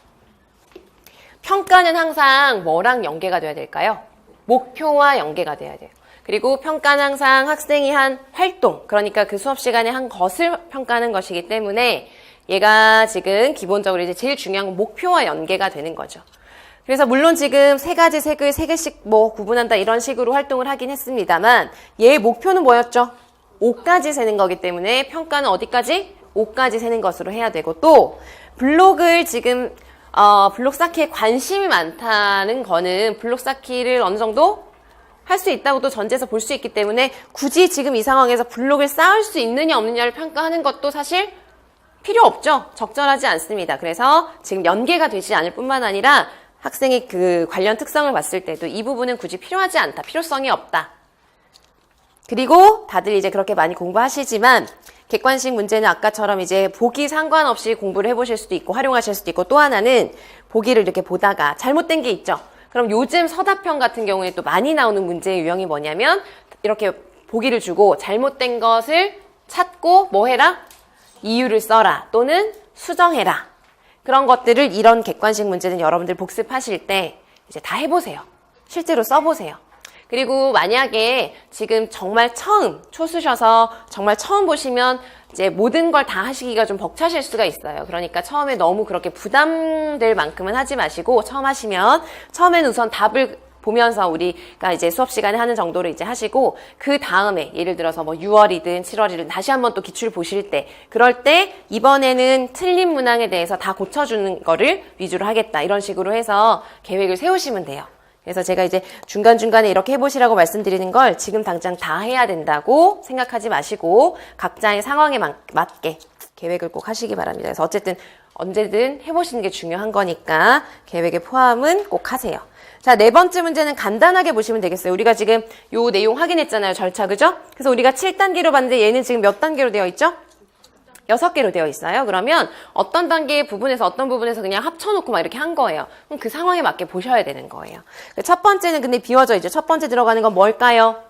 평가는 항상 뭐랑 연계가 돼야 될까요? 목표와 연계가 돼야 돼요. 그리고 평가는 항상 학생이 한 활동, 그러니까 그 수업 시간에 한 것을 평가하는 것이기 때문에 얘가 지금 기본적으로 이제 제일 중요한 건 목표와 연계가 되는 거죠. 그래서 물론 지금 세 가지 색을 세 개씩 뭐 구분한다 이런 식으로 활동을 하긴 했습니다만 얘의 목표는 뭐였죠? 5까지 세는 거기 때문에 평가는 어디까지? 5까지 세는 것으로 해야 되고 또 블록을 지금 블록 쌓기에 관심이 많다는 거는 블록 쌓기를 어느 정도 할 수 있다고 또 전제에서 볼 수 있기 때문에 굳이 지금 이 상황에서 블록을 쌓을 수 있느냐 없느냐를 평가하는 것도 사실 필요 없죠. 적절하지 않습니다. 그래서 지금 연계가 되지 않을 뿐만 아니라 학생의 그 관련 특성을 봤을 때도 이 부분은 굳이 필요하지 않다. 필요성이 없다. 그리고 다들 이제 그렇게 많이 공부하시지만 객관식 문제는 아까처럼 이제 보기 상관없이 공부를 해보실 수도 있고 활용하실 수도 있고 또 하나는 보기를 이렇게 보다가 잘못된 게 있죠. 그럼 요즘 서답형 같은 경우에 또 많이 나오는 문제의 유형이 뭐냐면 이렇게 보기를 주고 잘못된 것을 찾고 뭐 해라? 이유를 써라 또는 수정해라. 그런 것들을 이런 객관식 문제는 여러분들 복습하실 때 이제 다 해보세요. 실제로 써보세요. 그리고 만약에 지금 정말 처음 초수셔서 정말 처음 보시면 이제 모든 걸 다 하시기가 좀 벅차실 수가 있어요. 그러니까 처음에 너무 그렇게 부담될 만큼은 하지 마시고 처음 하시면 처음에는 우선 답을 보면서 우리가 이제 수업 시간에 하는 정도로 이제 하시고 그 다음에 예를 들어서 뭐 6월이든 7월이든 다시 한번 또 기출 보실 때 그럴 때 이번에는 틀린 문항에 대해서 다 고쳐주는 거를 위주로 하겠다 이런 식으로 해서 계획을 세우시면 돼요. 그래서 제가 이제 중간중간에 이렇게 해보시라고 말씀드리는 걸 지금 당장 다 해야 된다고 생각하지 마시고 각자의 상황에 맞게 계획을 꼭 하시기 바랍니다. 그래서 어쨌든 언제든 해보시는 게 중요한 거니까 계획에 포함은 꼭 하세요. 자, 네 번째 문제는 간단하게 보시면 되겠어요. 우리가 지금 요 내용 확인했잖아요. 절차, 그죠? 그래서 우리가 7단계로 봤는데 얘는 지금 몇 단계로 되어 있죠? 6개로 되어 있어요. 그러면 어떤 단계의 부분에서 어떤 부분에서 그냥 합쳐놓고 막 이렇게 한 거예요. 그럼 그 상황에 맞게 보셔야 되는 거예요. 첫 번째는 근데 비워져 있죠. 첫 번째 들어가는 건 뭘까요?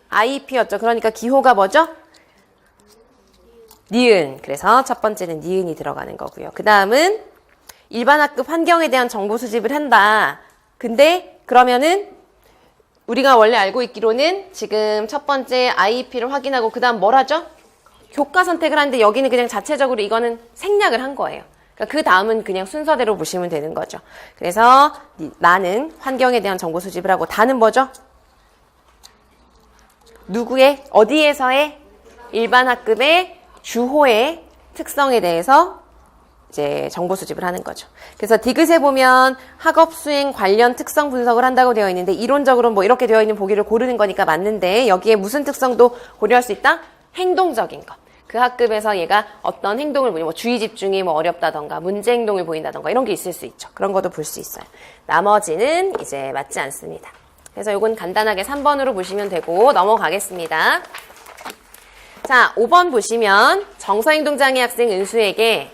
IP였죠. 그러니까 기호가 뭐죠? 니은. 그래서 첫 번째는 니은이 들어가는 거고요. 그 다음은 일반 학급 환경에 대한 정보 수집을 한다. 근데 그러면은 우리가 원래 알고 있기로는 지금 첫 번째 IP를 확인하고 그 다음 뭘 하죠? 교과 선택을 하는데 여기는 그냥 자체적으로 이거는 생략을 한 거예요. 그러니까 그 다음은 그냥 순서대로 보시면 되는 거죠. 그래서 나는 환경에 대한 정보 수집을 하고 다는 뭐죠? 누구의 어디에서의 일반 학급의 주호의 특성에 대해서 이제 정보 수집을 하는 거죠. 그래서 디귿에 보면 학업 수행 관련 특성 분석을 한다고 되어 있는데 이론적으로는 뭐 이렇게 되어 있는 보기를 고르는 거니까 맞는데 여기에 무슨 특성도 고려할 수 있다? 행동적인 것. 그 학급에서 얘가 어떤 행동을 보이면 뭐 주의 집중이 뭐 어렵다던가 문제 행동을 보인다던가 이런 게 있을 수 있죠. 그런 것도 볼 수 있어요. 나머지는 이제 맞지 않습니다. 그래서 이건 간단하게 3번으로 보시면 되고 넘어가겠습니다. 자, 5번 보시면 정서행동장애 학생 은수에게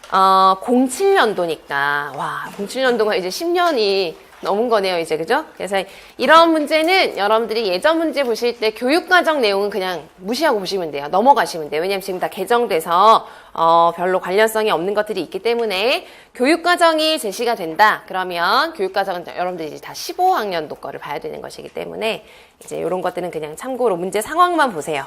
07년도니까 와 07년도가 이제 10년이 넘은 거네요 이제 그죠? 그래서 이런 문제는 여러분들이 예전 문제 보실 때 교육과정 내용은 그냥 무시하고 보시면 돼요. 넘어가시면 돼요. 왜냐면 지금 다 개정돼서 별로 관련성이 없는 것들이 있기 때문에 교육과정이 제시가 된다. 그러면 교육과정은 여러분들이 이제 다 15학년도 거를 봐야 되는 것이기 때문에 이제 이런 것들은 그냥 참고로 문제 상황만 보세요.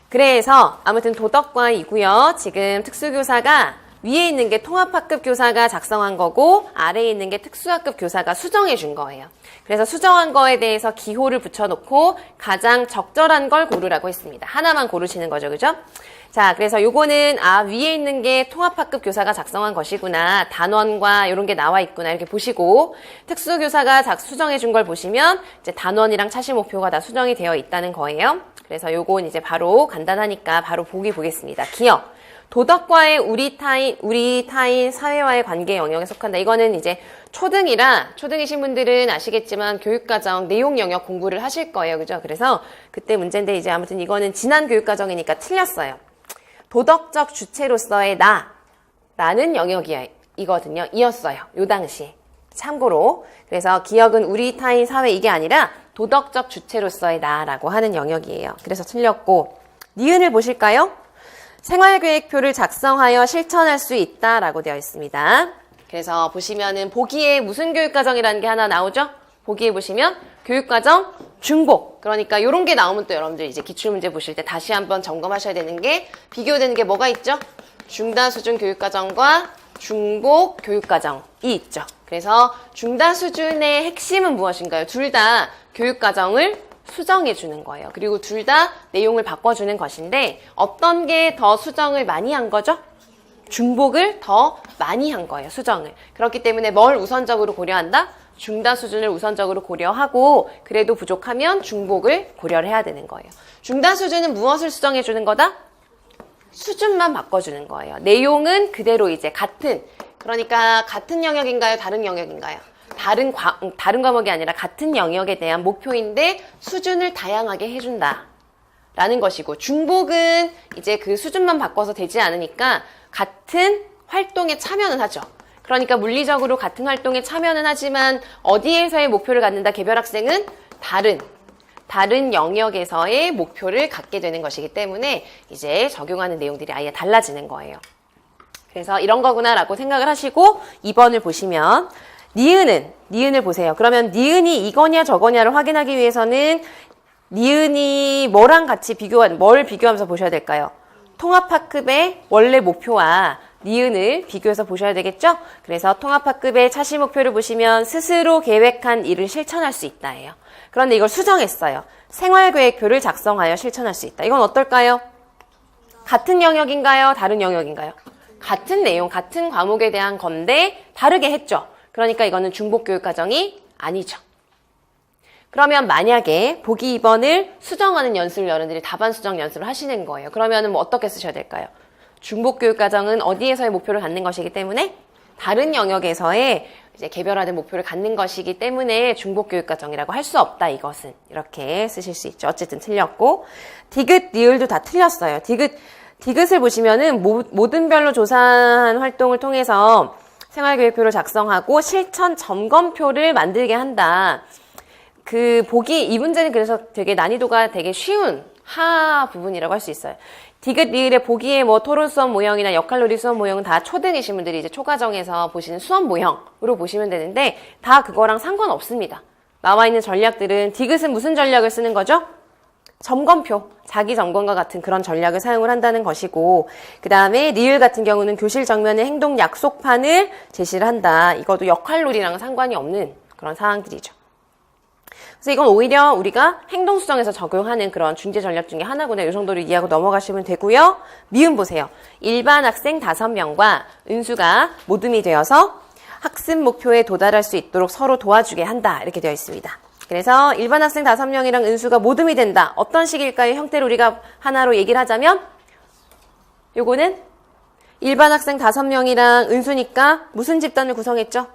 그래서 아무튼 도덕과이고요. 지금 특수교사가 위에 있는 게 통합학급 교사가 작성한 거고 아래에 있는 게 특수학급 교사가 수정해 준 거예요. 그래서 수정한 거에 대해서 기호를 붙여놓고 가장 적절한 걸 고르라고 했습니다. 하나만 고르시는 거죠. 그죠? 자, 그래서 요거는 위에 있는 게 통합학급 교사가 작성한 것이구나. 단원과 이런 게 나와 있구나. 이렇게 보시고 특수교사가 수정해 준 걸 보시면 이제 단원이랑 차시 목표가 다 수정이 되어 있다는 거예요. 그래서 요건 이제 바로 간단하니까 바로 보겠습니다. 기억. 도덕과의 우리 타인 사회와의 관계 영역에 속한다. 이거는 이제 초등이신 분들은 아시겠지만 교육과정 내용 영역 공부를 하실 거예요. 그죠? 그래서 그때 문제인데 이제 아무튼 이거는 지난 교육과정이니까 틀렸어요. 도덕적 주체로서의 나라는 영역이거든요. 이었어요. 요 당시에. 참고로. 그래서 기억은 우리 타인 사회 이게 아니라 도덕적 주체로서의 나라고 하는 영역이에요. 그래서 틀렸고 니은을 보실까요? 생활계획표를 작성하여 실천할 수 있다라고 되어 있습니다. 그래서 보시면은 보기에 무슨 교육과정이라는 게 하나 나오죠? 보기에 보시면 교육과정 중복. 그러니까 이런 게 나오면 또 여러분들 이제 기출문제 보실 때 다시 한번 점검하셔야 되는 게 비교되는 게 뭐가 있죠? 중단수준 교육과정과 중복 교육과정이 있죠. 그래서 중단수준의 핵심은 무엇인가요? 둘 다 교육과정을 수정해 주는 거예요. 그리고 둘 다 내용을 바꿔주는 것인데 어떤 게 더 수정을 많이 한 거죠? 중복을 더 많이 한 거예요. 수정을. 그렇기 때문에 뭘 우선적으로 고려한다? 중단 수준을 우선적으로 고려하고 그래도 부족하면 중복을 고려를 해야 되는 거예요. 중단 수준은 무엇을 수정해 주는 거다? 수준만 바꿔주는 거예요. 내용은 그대로 이제 그러니까 같은 영역인가요? 다른 영역인가요? 다른 과목이 아니라 같은 영역에 대한 목표인데 수준을 다양하게 해준다. 라는 것이고, 중복은 이제 그 수준만 바꿔서 되지 않으니까 같은 활동에 참여는 하죠. 그러니까 물리적으로 같은 활동에 참여는 하지만 어디에서의 목표를 갖는다? 개별 학생은 다른 영역에서의 목표를 갖게 되는 것이기 때문에 이제 적용하는 내용들이 아예 달라지는 거예요. 그래서 이런 거구나라고 생각을 하시고 2번을 보시면 니은을 보세요. 그러면 니은이 이거냐 저거냐를 확인하기 위해서는 니은이 뭐랑 같이 뭘 비교하면서 보셔야 될까요? 통합학급의 원래 목표와 니은을 비교해서 보셔야 되겠죠? 그래서 통합학급의 차시 목표를 보시면 스스로 계획한 일을 실천할 수 있다예요. 그런데 이걸 수정했어요. 생활계획표를 작성하여 실천할 수 있다. 이건 어떨까요? 같은 영역인가요? 다른 영역인가요? 같은 내용, 같은 과목에 대한 건데 다르게 했죠. 그러니까 이거는 중복교육과정이 아니죠. 그러면 만약에 보기 2번을 수정하는 연습을 여러분들이 답안 수정 연습을 하시는 거예요. 그러면 뭐 어떻게 쓰셔야 될까요? 중복교육과정은 어디에서의 목표를 갖는 것이기 때문에 다른 영역에서의 이제 개별화된 목표를 갖는 것이기 때문에 중복교육과정이라고 할 수 없다. 이것은 이렇게 쓰실 수 있죠. 어쨌든 틀렸고 디귿, 리을도 다 틀렸어요. 디귿을 보시면은 모든 별로 조사한 활동을 통해서 생활계획표를 작성하고 실천 점검표를 만들게 한다. 이 문제는 그래서 되게 난이도가 되게 쉬운 하 부분이라고 할 수 있어요. 디귿, 리을의 보기에 뭐 토론 수업 모형이나 역할놀이 수업 모형은 다 초등이신 분들이 이제 초과정에서 보시는 수업 모형으로 보시면 되는데 다 그거랑 상관없습니다. 나와 있는 전략들은 디귿은 무슨 전략을 쓰는 거죠? 점검표, 자기 점검과 같은 그런 전략을 사용을 한다는 것이고 그 다음에 리을 같은 경우는 교실 정면에 행동 약속판을 제시를 한다. 이것도 역할놀이랑 상관이 없는 그런 사항들이죠. 그래서 이건 오히려 우리가 행동 수정에서 적용하는 그런 중재 전략 중에 하나구나. 이 정도로 이해하고 넘어가시면 되고요. 미음 보세요. 일반 학생 5명과 은수가 모둠이 되어서 학습 목표에 도달할 수 있도록 서로 도와주게 한다. 이렇게 되어 있습니다. 그래서 일반 학생 5명이랑 은수가 모둠이 된다. 어떤 식일까요? 형태를 우리가 하나로 얘기를 하자면 요거는 일반 학생 5명이랑 은수니까 무슨 집단을 구성했죠?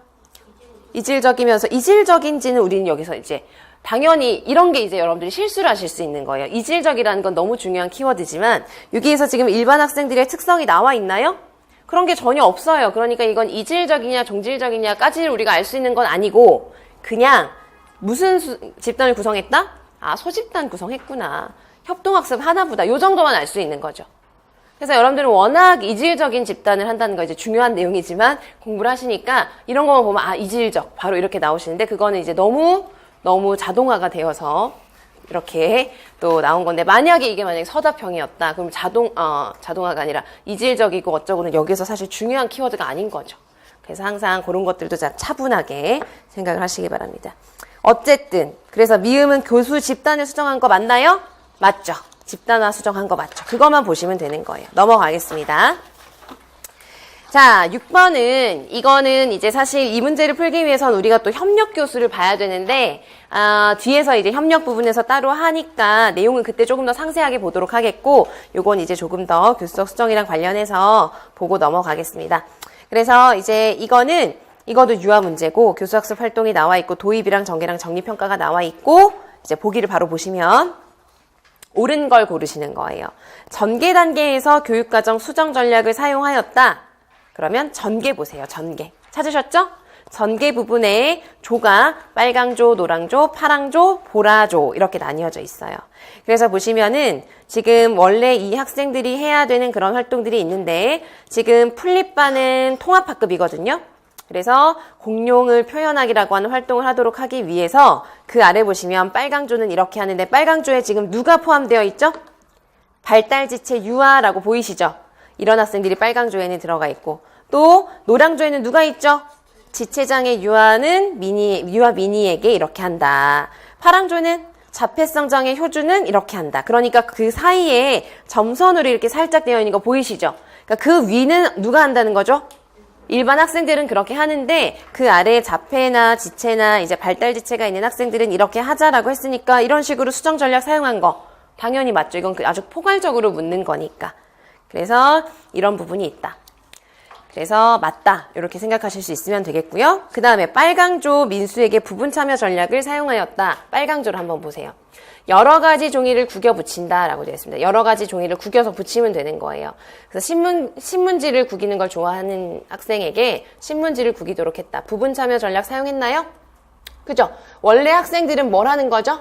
이질적인지는 우리는 여기서 이제 당연히 이런 게 이제 여러분들이 실수를 하실 수 있는 거예요. 이질적이라는 건 너무 중요한 키워드지만 여기에서 지금 일반 학생들의 특성이 나와 있나요? 그런 게 전혀 없어요. 그러니까 이건 이질적이냐 종질적이냐까지를 우리가 알 수 있는 건 아니고 그냥 무슨 집단을 구성했다? 아, 소집단 구성했구나. 협동학습 하나보다 요 정도만 알 수 있는 거죠. 그래서 여러분들은 워낙 이질적인 집단을 한다는 거 이제 중요한 내용이지만 공부를 하시니까 이런 것만 보면 아, 이질적 바로 이렇게 나오시는데 그거는 이제 너무 자동화가 되어서 이렇게 또 나온 건데 만약에 이게 만약에 서답형이었다 그럼 자동화가 아니라 이질적이고 어쩌고는 여기서 사실 중요한 키워드가 아닌 거죠. 그래서 항상 그런 것들도 차분하게 생각을 하시기 바랍니다. 어쨌든 그래서 미음은 교수 집단을 수정한 거 맞나요? 맞죠. 집단화 수정한 거 맞죠. 그것만 보시면 되는 거예요. 넘어가겠습니다. 자, 6번은 이거는 이제 사실 이 문제를 풀기 위해서는 우리가 또 협력 교수를 봐야 되는데 뒤에서 이제 협력 부분에서 따로 하니까 내용은 그때 조금 더 상세하게 보도록 하겠고 요건 이제 조금 더 교수적 수정이랑 관련해서 보고 넘어가겠습니다. 그래서 이제 이것도 유아 문제고 교수학습 활동이 나와 있고 도입이랑 전개랑 정리평가가 나와 있고 이제 보기를 바로 보시면 옳은 걸 고르시는 거예요. 전개 단계에서 교육과정 수정 전략을 사용하였다. 그러면 전개 보세요. 전개. 찾으셨죠? 전개 부분에 조가 빨강조, 노랑조, 파랑조, 보라조 이렇게 나뉘어져 있어요. 그래서 보시면은 지금 원래 이 학생들이 해야 되는 그런 활동들이 있는데 지금 풀립반은 통합학급이거든요. 그래서 공룡을 표현하기라고 하는 활동을 하도록 하기 위해서 그 아래 보시면 빨강조는 이렇게 하는데 빨강조에 지금 누가 포함되어 있죠? 발달지체 유아라고 보이시죠? 이런 학생들이 빨강조에는 들어가 있고 또 노랑조에는 누가 있죠? 지체장애 유아는 유아 미니에게 이렇게 한다. 파랑조는 자폐성 장애 효주는 이렇게 한다. 그러니까 그 사이에 점선으로 이렇게 살짝 되어 있는 거 보이시죠? 그러니까 그 위는 누가 한다는 거죠? 일반 학생들은 그렇게 하는데 그 아래에 자폐나 지체나 이제 발달 지체가 있는 학생들은 이렇게 하자라고 했으니까 이런 식으로 수정 전략 사용한 거 당연히 맞죠. 이건 아주 포괄적으로 묻는 거니까. 그래서 이런 부분이 있다. 그래서 맞다 이렇게 생각하실 수 있으면 되겠고요. 그 다음에 빨강조 민수에게 부분 참여 전략을 사용하였다. 빨강조를 한번 보세요. 여러 가지 종이를 구겨 붙인다라고 되어 있습니다. 여러 가지 종이를 구겨서 붙이면 되는 거예요. 그래서 신문지를 구기는 걸 좋아하는 학생에게 신문지를 구기도록 했다. 부분 참여 전략 사용했나요? 그죠? 원래 학생들은 뭘 하는 거죠?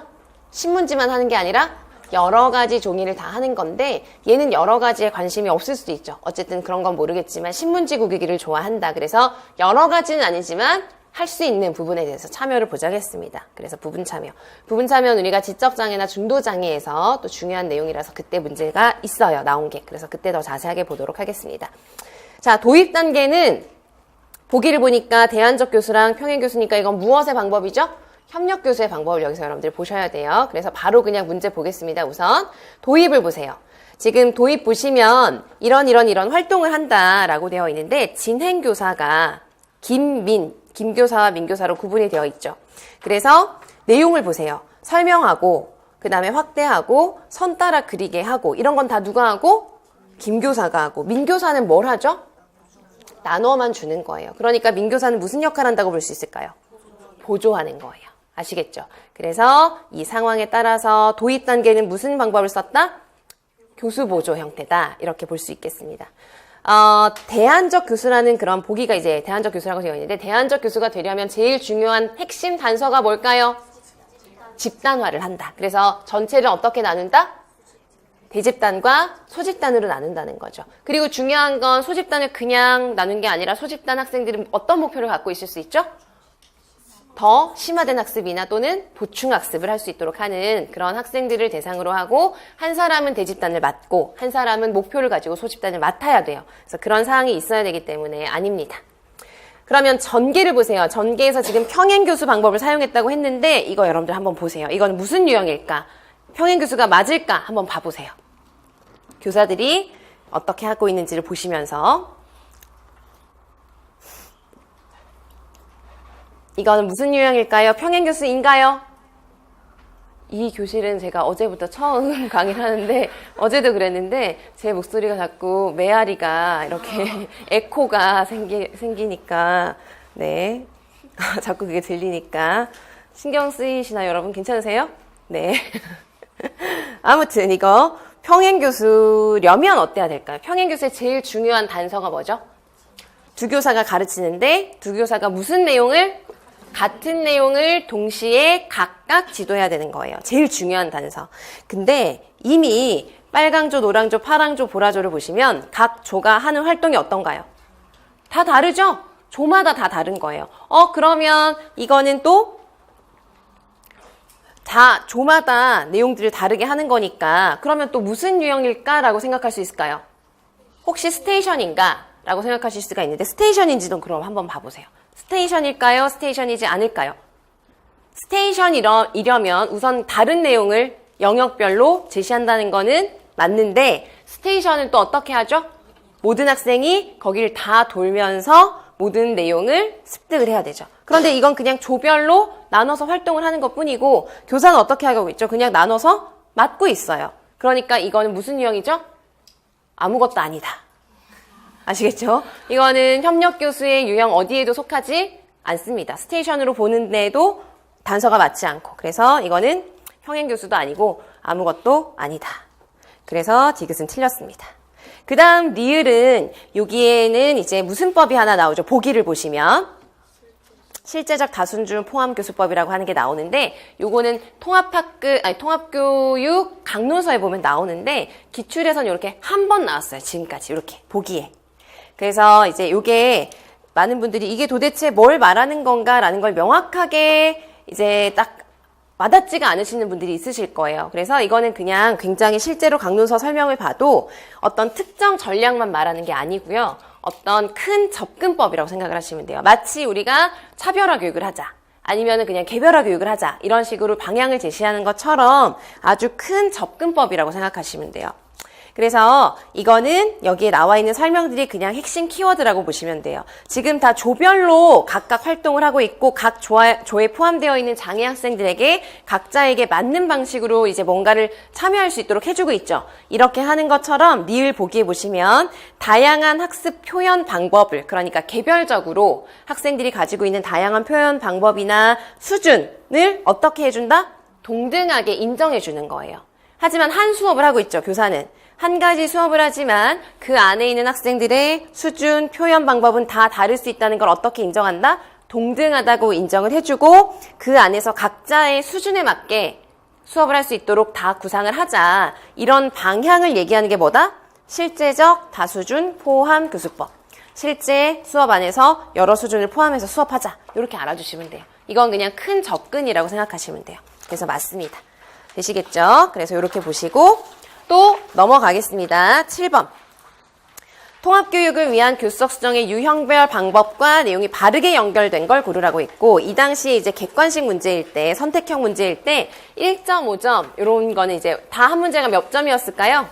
신문지만 하는 게 아니라 여러 가지 종이를 다 하는 건데 얘는 여러 가지에 관심이 없을 수도 있죠. 어쨌든 그런 건 모르겠지만 신문지 구기기를 좋아한다. 그래서 여러 가지는 아니지만 할 수 있는 부분에 대해서 참여를 보장했습니다. 그래서 부분 참여. 부분 참여는 우리가 지적장애나 중도장애에서 또 중요한 내용이라서 그때 문제가 있어요. 나온 게. 그래서 그때 더 자세하게 보도록 하겠습니다. 자, 도입 단계는 보기를 보니까 대안적 교수랑 평행 교수니까 이건 무엇의 방법이죠? 협력 교수의 방법을 여기서 여러분들 보셔야 돼요. 그래서 바로 그냥 문제 보겠습니다. 우선 도입을 보세요. 지금 도입 보시면 이런 활동을 한다라고 되어 있는데 진행교사가 김교사와 민교사로 구분이 되어 있죠. 그래서 내용을 보세요. 설명하고 그 다음에 확대하고 선 따라 그리게 하고 이런 건 다 누가 하고? 김교사가 하고 민교사는 뭘 하죠? 나눠만 주는 거예요. 그러니까 민교사는 무슨 역할을 한다고 볼 수 있을까요? 보조하는 거예요. 아시겠죠? 그래서 이 상황에 따라서 도입 단계는 무슨 방법을 썼다? 교수 보조 형태다. 이렇게 볼 수 있겠습니다. 대안적 교수라는 그런 보기가 이제 대안적 교수라고 되어 있는데 대안적 교수가 되려면 제일 중요한 핵심 단서가 뭘까요? 집단화를 한다. 그래서 전체를 어떻게 나눈다? 대집단과 소집단으로 나눈다는 거죠. 그리고 중요한 건 소집단을 그냥 나눈 게 아니라 소집단 학생들은 어떤 목표를 갖고 있을 수 있죠? 더 심화된 학습이나 또는 보충 학습을 할 수 있도록 하는 그런 학생들을 대상으로 하고 한 사람은 대집단을 맡고 한 사람은 목표를 가지고 소집단을 맡아야 돼요. 그래서 그런 사항이 있어야 되기 때문에 아닙니다. 그러면 전개를 보세요. 전개에서 지금 평행교수 방법을 사용했다고 했는데 이거 여러분들 한번 보세요. 이건 무슨 유형일까? 평행교수가 맞을까? 한번 봐보세요. 교사들이 어떻게 하고 있는지를 보시면서 이거는 무슨 유형일까요? 평행교수인가요? 이 교실은 제가 어제부터 처음 강의를 하는데 어제도 그랬는데 제 목소리가 자꾸 메아리가 이렇게 에코가 생기니까 네 자꾸 그게 들리니까 신경 쓰이시나요? 여러분 괜찮으세요? 네 아무튼 이거 평행교수려면 어때야 될까요? 평행교수의 제일 중요한 단서가 뭐죠? 두 교사가 가르치는데 두 교사가 무슨 내용을? 같은 내용을 동시에 각각 지도해야 되는 거예요. 제일 중요한 단서. 근데 이미 빨강조, 노랑조, 파랑조, 보라조를 보시면 각 조가 하는 활동이 어떤가요? 다 다르죠? 조마다 다 다른 거예요. 그러면 이거는 또 다 조마다 내용들을 다르게 하는 거니까 그러면 또 무슨 유형일까라고 생각할 수 있을까요? 혹시 스테이션인가? 라고 생각하실 수가 있는데 스테이션인지도 그럼 한번 봐보세요. 스테이션일까요? 스테이션이지 않을까요? 스테이션이려면 우선 다른 내용을 영역별로 제시한다는 거는 맞는데 스테이션은 또 어떻게 하죠? 모든 학생이 거기를 다 돌면서 모든 내용을 습득을 해야 되죠. 그런데 이건 그냥 조별로 나눠서 활동을 하는 것뿐이고 교사는 어떻게 하고 있죠? 그냥 나눠서 맡고 있어요. 그러니까 이거는 무슨 유형이죠? 아무것도 아니다. 아시겠죠? 이거는 협력교수의 유형 어디에도 속하지 않습니다. 스테이션으로 보는 데에도 단서가 맞지 않고 그래서 이거는 평행교수도 아니고 아무것도 아니다. 그래서 디귿은 틀렸습니다. 그 다음 리을은 여기에는 이제 무슨 법이 하나 나오죠? 보기를 보시면 실제적 다순중 포함교수법이라고 하는 게 나오는데 요거는 통합교육 강론서에 보면 나오는데 기출에서는 이렇게 한 번 나왔어요. 지금까지 이렇게 보기에. 그래서 이제 요게 많은 분들이 이게 도대체 뭘 말하는 건가라는 걸 명확하게 이제 딱 와닿지가 않으시는 분들이 있으실 거예요. 그래서 이거는 그냥 굉장히 실제로 강론서 설명을 봐도 어떤 특정 전략만 말하는 게 아니고요. 어떤 큰 접근법이라고 생각을 하시면 돼요. 마치 우리가 차별화 교육을 하자. 아니면은 그냥 개별화 교육을 하자. 이런 식으로 방향을 제시하는 것처럼 아주 큰 접근법이라고 생각하시면 돼요. 그래서 이거는 여기에 나와 있는 설명들이 그냥 핵심 키워드라고 보시면 돼요. 지금 다 조별로 각각 활동을 하고 있고 각 조에 포함되어 있는 장애 학생들에게 각자에게 맞는 방식으로 이제 뭔가를 참여할 수 있도록 해주고 있죠. 이렇게 하는 것처럼 니을 보기에 보시면 다양한 학습 표현 방법을, 그러니까 개별적으로 학생들이 가지고 있는 다양한 표현 방법이나 수준을 어떻게 해준다? 동등하게 인정해주는 거예요. 하지만 한 수업을 하고 있죠, 교사는. 한 가지 수업을 하지만 그 안에 있는 학생들의 수준, 표현 방법은 다 다를 수 있다는 걸 어떻게 인정한다? 동등하다고 인정을 해주고 그 안에서 각자의 수준에 맞게 수업을 할 수 있도록 다 구상을 하자. 이런 방향을 얘기하는 게 뭐다? 실제적 다수준 포함 교수법. 실제 수업 안에서 여러 수준을 포함해서 수업하자. 이렇게 알아주시면 돼요. 이건 그냥 큰 접근이라고 생각하시면 돼요. 그래서 맞습니다. 되시겠죠? 그래서 이렇게 보시고 또 넘어가겠습니다. 7번. 통합교육을 위한 교수석 수정의 유형별 방법과 내용이 바르게 연결된 걸 고르라고 있고, 이 당시에 이제 객관식 문제일 때, 선택형 문제일 때 1.5점 이런 거는 이제 다 한 문제가 몇 점이었을까요?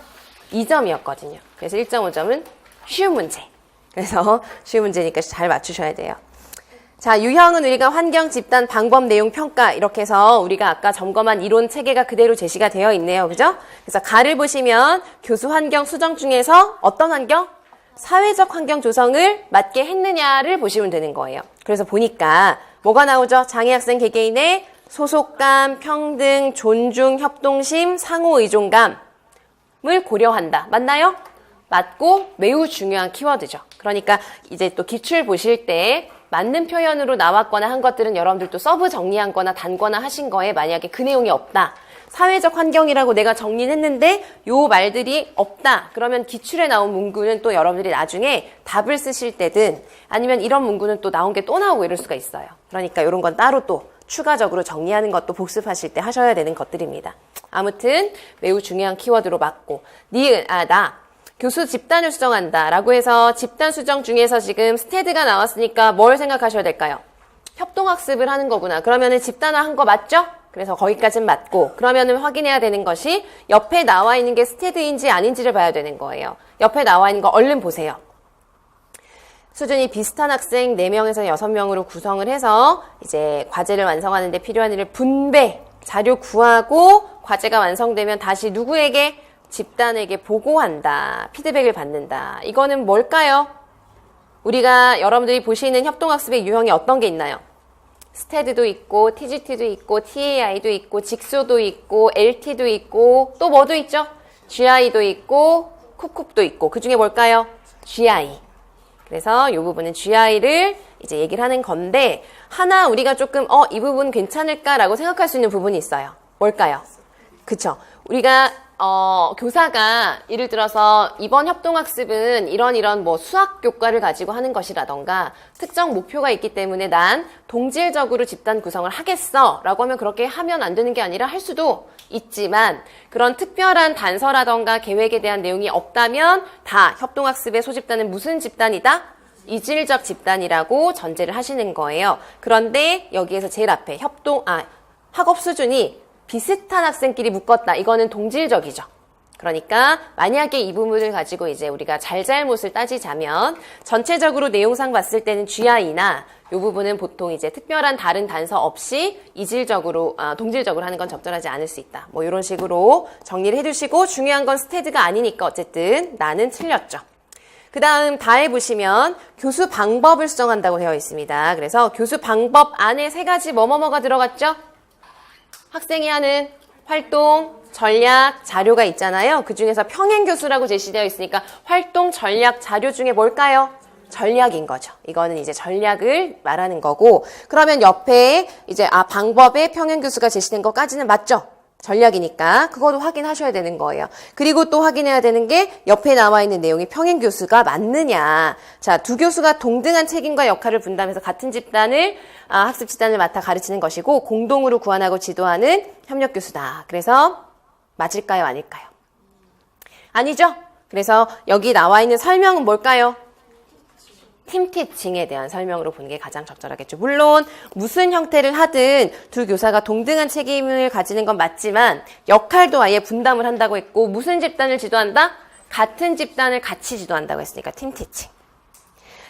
2점이었거든요. 그래서 1.5점은 쉬운 문제. 그래서 쉬운 문제니까 잘 맞추셔야 돼요. 자, 유형은 우리가 환경, 집단, 방법, 내용, 평가 이렇게 해서 우리가 아까 점검한 이론 체계가 그대로 제시가 되어 있네요. 그죠? 그래서 가를 보시면 교수 환경 수정 중에서 어떤 환경? 사회적 환경 조성을 맞게 했느냐를 보시면 되는 거예요. 그래서 보니까 뭐가 나오죠? 장애 학생 개개인의 소속감, 평등, 존중, 협동심, 상호 의존감을 고려한다. 맞나요? 맞고 매우 중요한 키워드죠. 그러니까 이제 또 기출 보실 때 맞는 표현으로 나왔거나 한 것들은 여러분들도 서브 정리한 거나 단거나 하신 거에 만약에 그 내용이 없다. 사회적 환경이라고 내가 정리는 했는데 요 말들이 없다. 그러면 기출에 나온 문구는 또 여러분들이 나중에 답을 쓰실 때든 아니면 이런 문구는 또 나온 게 또 나오고 이럴 수가 있어요. 그러니까 이런 건 따로 또 추가적으로 정리하는 것도 복습하실 때 하셔야 되는 것들입니다. 아무튼 매우 중요한 키워드로 맞고 교수 집단을 수정한다 라고 해서 집단 수정 중에서 지금 스테드가 나왔으니까 뭘 생각하셔야 될까요? 협동학습을 하는 거구나. 그러면은 집단화한 거 맞죠? 그래서 거기까지는 맞고, 그러면은 확인해야 되는 것이 옆에 나와 있는 게 스테드인지 아닌지를 봐야 되는 거예요. 옆에 나와 있는 거 얼른 보세요. 수준이 비슷한 학생 4명에서 6명으로 구성을 해서 이제 과제를 완성하는 데 필요한 일을 분배, 자료 구하고 과제가 완성되면 다시 누구에게? 집단에게 보고한다. 피드백을 받는다. 이거는 뭘까요? 우리가 여러분들이 보시는 협동학습의 유형이 어떤 게 있나요? 스테드도 있고, TGT도 있고, TAI도 있고, 직소도 있고, LT도 있고, 또 뭐도 있죠? GI도 있고, 쿡쿡도 있고. 그 중에 뭘까요? GI. 그래서 이 부분은 GI를 이제 얘기를 하는 건데, 하나 우리가 조금 이 부분 괜찮을까라고 생각할 수 있는 부분이 있어요. 뭘까요? 그쵸? 우리가 교사가 예를 들어서 이번 협동학습은 이런 뭐 수학 교과를 가지고 하는 것이라던가 특정 목표가 있기 때문에 난 동질적으로 집단 구성을 하겠어 라고 하면 그렇게 하면 안 되는 게 아니라 할 수도 있지만 그런 특별한 단서라던가 계획에 대한 내용이 없다면 다 협동학습의 소집단은 무슨 집단이다? 이질적 집단이라고 전제를 하시는 거예요. 그런데 여기에서 제일 앞에 학업 수준이 비슷한 학생끼리 묶었다. 이거는 동질적이죠. 그러니까 만약에 이 부분을 가지고 이제 우리가 잘잘못을 따지자면 전체적으로 내용상 봤을 때는 GI나 이 부분은 보통 이제 특별한 다른 단서 없이 동질적으로 하는 건 적절하지 않을 수 있다. 뭐 이런 식으로 정리를 해주시고 중요한 건 스테드가 아니니까 어쨌든 나는 틀렸죠. 그 다음 다에 보시면 교수 방법을 수정한다고 되어 있습니다. 그래서 교수 방법 안에 3가지 뭐뭐뭐가 들어갔죠? 학생이 하는 활동, 전략, 자료가 있잖아요. 그 중에서 평행교수라고 제시되어 있으니까 활동, 전략, 자료 중에 뭘까요? 전략인 거죠. 이거는 이제 전략을 말하는 거고, 그러면 옆에 이제 방법에 평행교수가 제시된 것까지는 맞죠? 전략이니까 그것도 확인하셔야 되는 거예요. 그리고 또 확인해야 되는 게 옆에 나와 있는 내용이 평행 교수가 맞느냐. 자, 두 교수가 동등한 책임과 역할을 분담해서 같은 집단을 학습 집단을 맡아 가르치는 것이고 공동으로 구안하고 지도하는 협력 교수다. 그래서 맞을까요? 아닐까요? 아니죠? 그래서 여기 나와 있는 설명은 뭘까요? 팀 티칭에 대한 설명으로 보는 게 가장 적절하겠죠. 물론 무슨 형태를 하든 두 교사가 동등한 책임을 가지는 건 맞지만 역할도 아예 분담을 한다고 했고 무슨 집단을 지도한다? 같은 집단을 같이 지도한다고 했으니까 팀 티칭.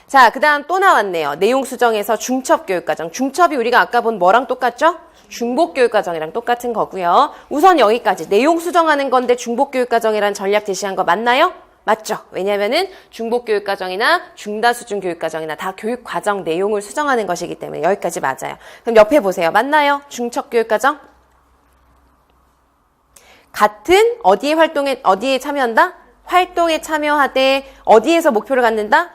자, 그 다음 또 나왔네요. 내용 수정에서 중첩교육과정. 중첩이 우리가 아까 본 뭐랑 똑같죠? 중복교육과정이랑 똑같은 거고요. 우선 여기까지 내용 수정하는 건데 중복교육과정이란 전략 제시한 거 맞나요? 맞죠? 왜냐면은 중복교육과정이나 중다수준교육과정이나 다 교육과정 내용을 수정하는 것이기 때문에 여기까지 맞아요. 그럼 옆에 보세요. 맞나요? 중첩교육과정? 같은 어디에 참여한다? 활동에 참여하되 어디에서 목표를 갖는다?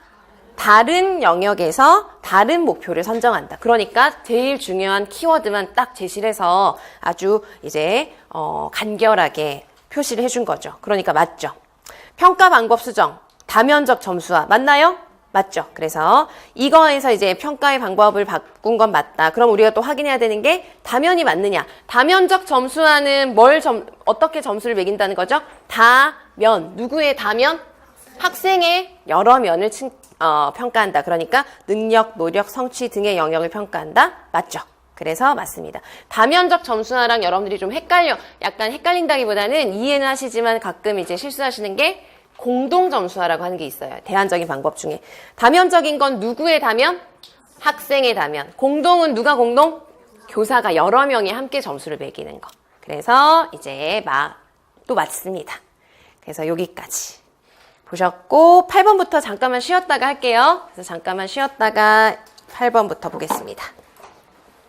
다른 영역에서 다른 목표를 선정한다. 그러니까 제일 중요한 키워드만 딱 제시를 해서 아주 이제 간결하게 표시를 해준 거죠. 그러니까 맞죠? 평가 방법 수정, 다면적 점수화 맞나요? 맞죠? 그래서 이거에서 이제 평가의 방법을 바꾼 건 맞다. 그럼 우리가 또 확인해야 되는 게 다면이 맞느냐? 다면적 점수화는 어떻게 점수를 매긴다는 거죠? 다면, 누구의 다면? 학생의 여러 면을 평가한다. 그러니까 능력, 노력, 성취 등의 영역을 평가한다. 맞죠? 그래서 맞습니다. 다면적 점수화랑 여러분들이 좀 약간 헷갈린다기보다는 이해는 하시지만 가끔 이제 실수하시는 게 공동 점수화라고 하는 게 있어요. 대안적인 방법 중에. 다면적인 건 누구의 다면? 학생의 다면. 공동은 누가 공동? 교사가 여러 명이 함께 점수를 매기는 거. 그래서 이제 또 맞습니다. 그래서 여기까지 보셨고 8번부터 잠깐만 쉬었다가 할게요. 그래서 잠깐만 쉬었다가 8번부터 보겠습니다.